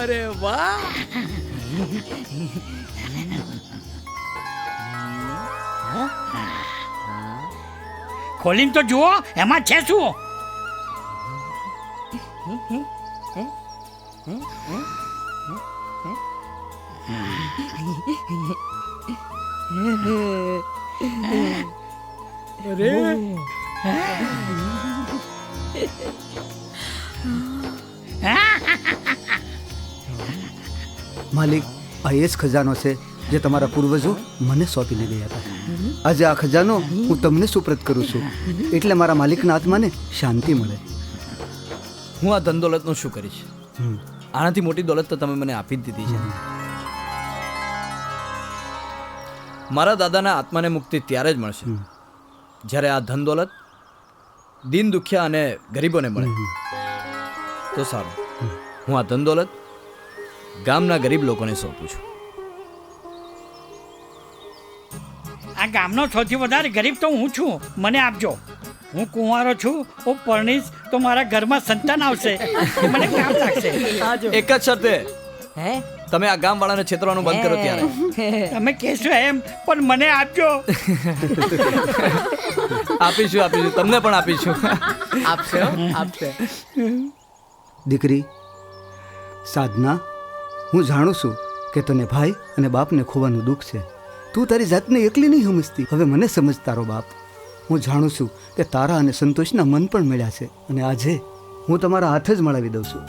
अरे वाह. ખોલીને તો જુઓ, એમાં છે શું? માલિક, આ એ જ ખજાનો છે જે તમારા પૂર્વજો મને સોંપીને ગયા હતા. આજે આ ખજાનો હું તમને સુપ્રત કરું છું, એટલે મારા માલિકના આત્માને શાંતિ મળે. હું આ ધન દોલતનું શું કરીશ? આનાથી મોટી દોલત તો તમે મને આપી જ દીધી છે. મારા દાદાના આત્માને મુક્તિ ત્યારે જ મળશે જ્યારે આ ધન દોલત દીન દુખિયા અને ગરીબોને મળે. તો સારું, હું આ ધન દોલત ગામના ગરીબ લોકોને સોંપું છું. આ ગામનો સૌથી વધારે ગરીબ તો હું છું, મને આપજો. હું કુંવારો છું, હું પરણીશ તો મારા ઘરમાં સંતાન આવશે, મને કામ લાગશે. એક જ શરતે તમે આ ગામ વાળાને છેતરવાનું બંધ કરો ત્યારે. તમે કહેશો એમ, પણ મને આપજો. આપીશું તમને પણ આપીશું. આપશે. દીકરી સાધના, હું જાણું છું કે તને ભાઈ અને બાપને ખોવાનું દુઃખ છે. તું તારી જાતને એકલી નહીં સમજતી, હવે મને સમજ તારો બાપ. હું જાણું છું કે તારા અને સંતોષના મન પણ મળ્યા છે, અને આજે હું તમારા હાથ જ મળાવી દઉં છું.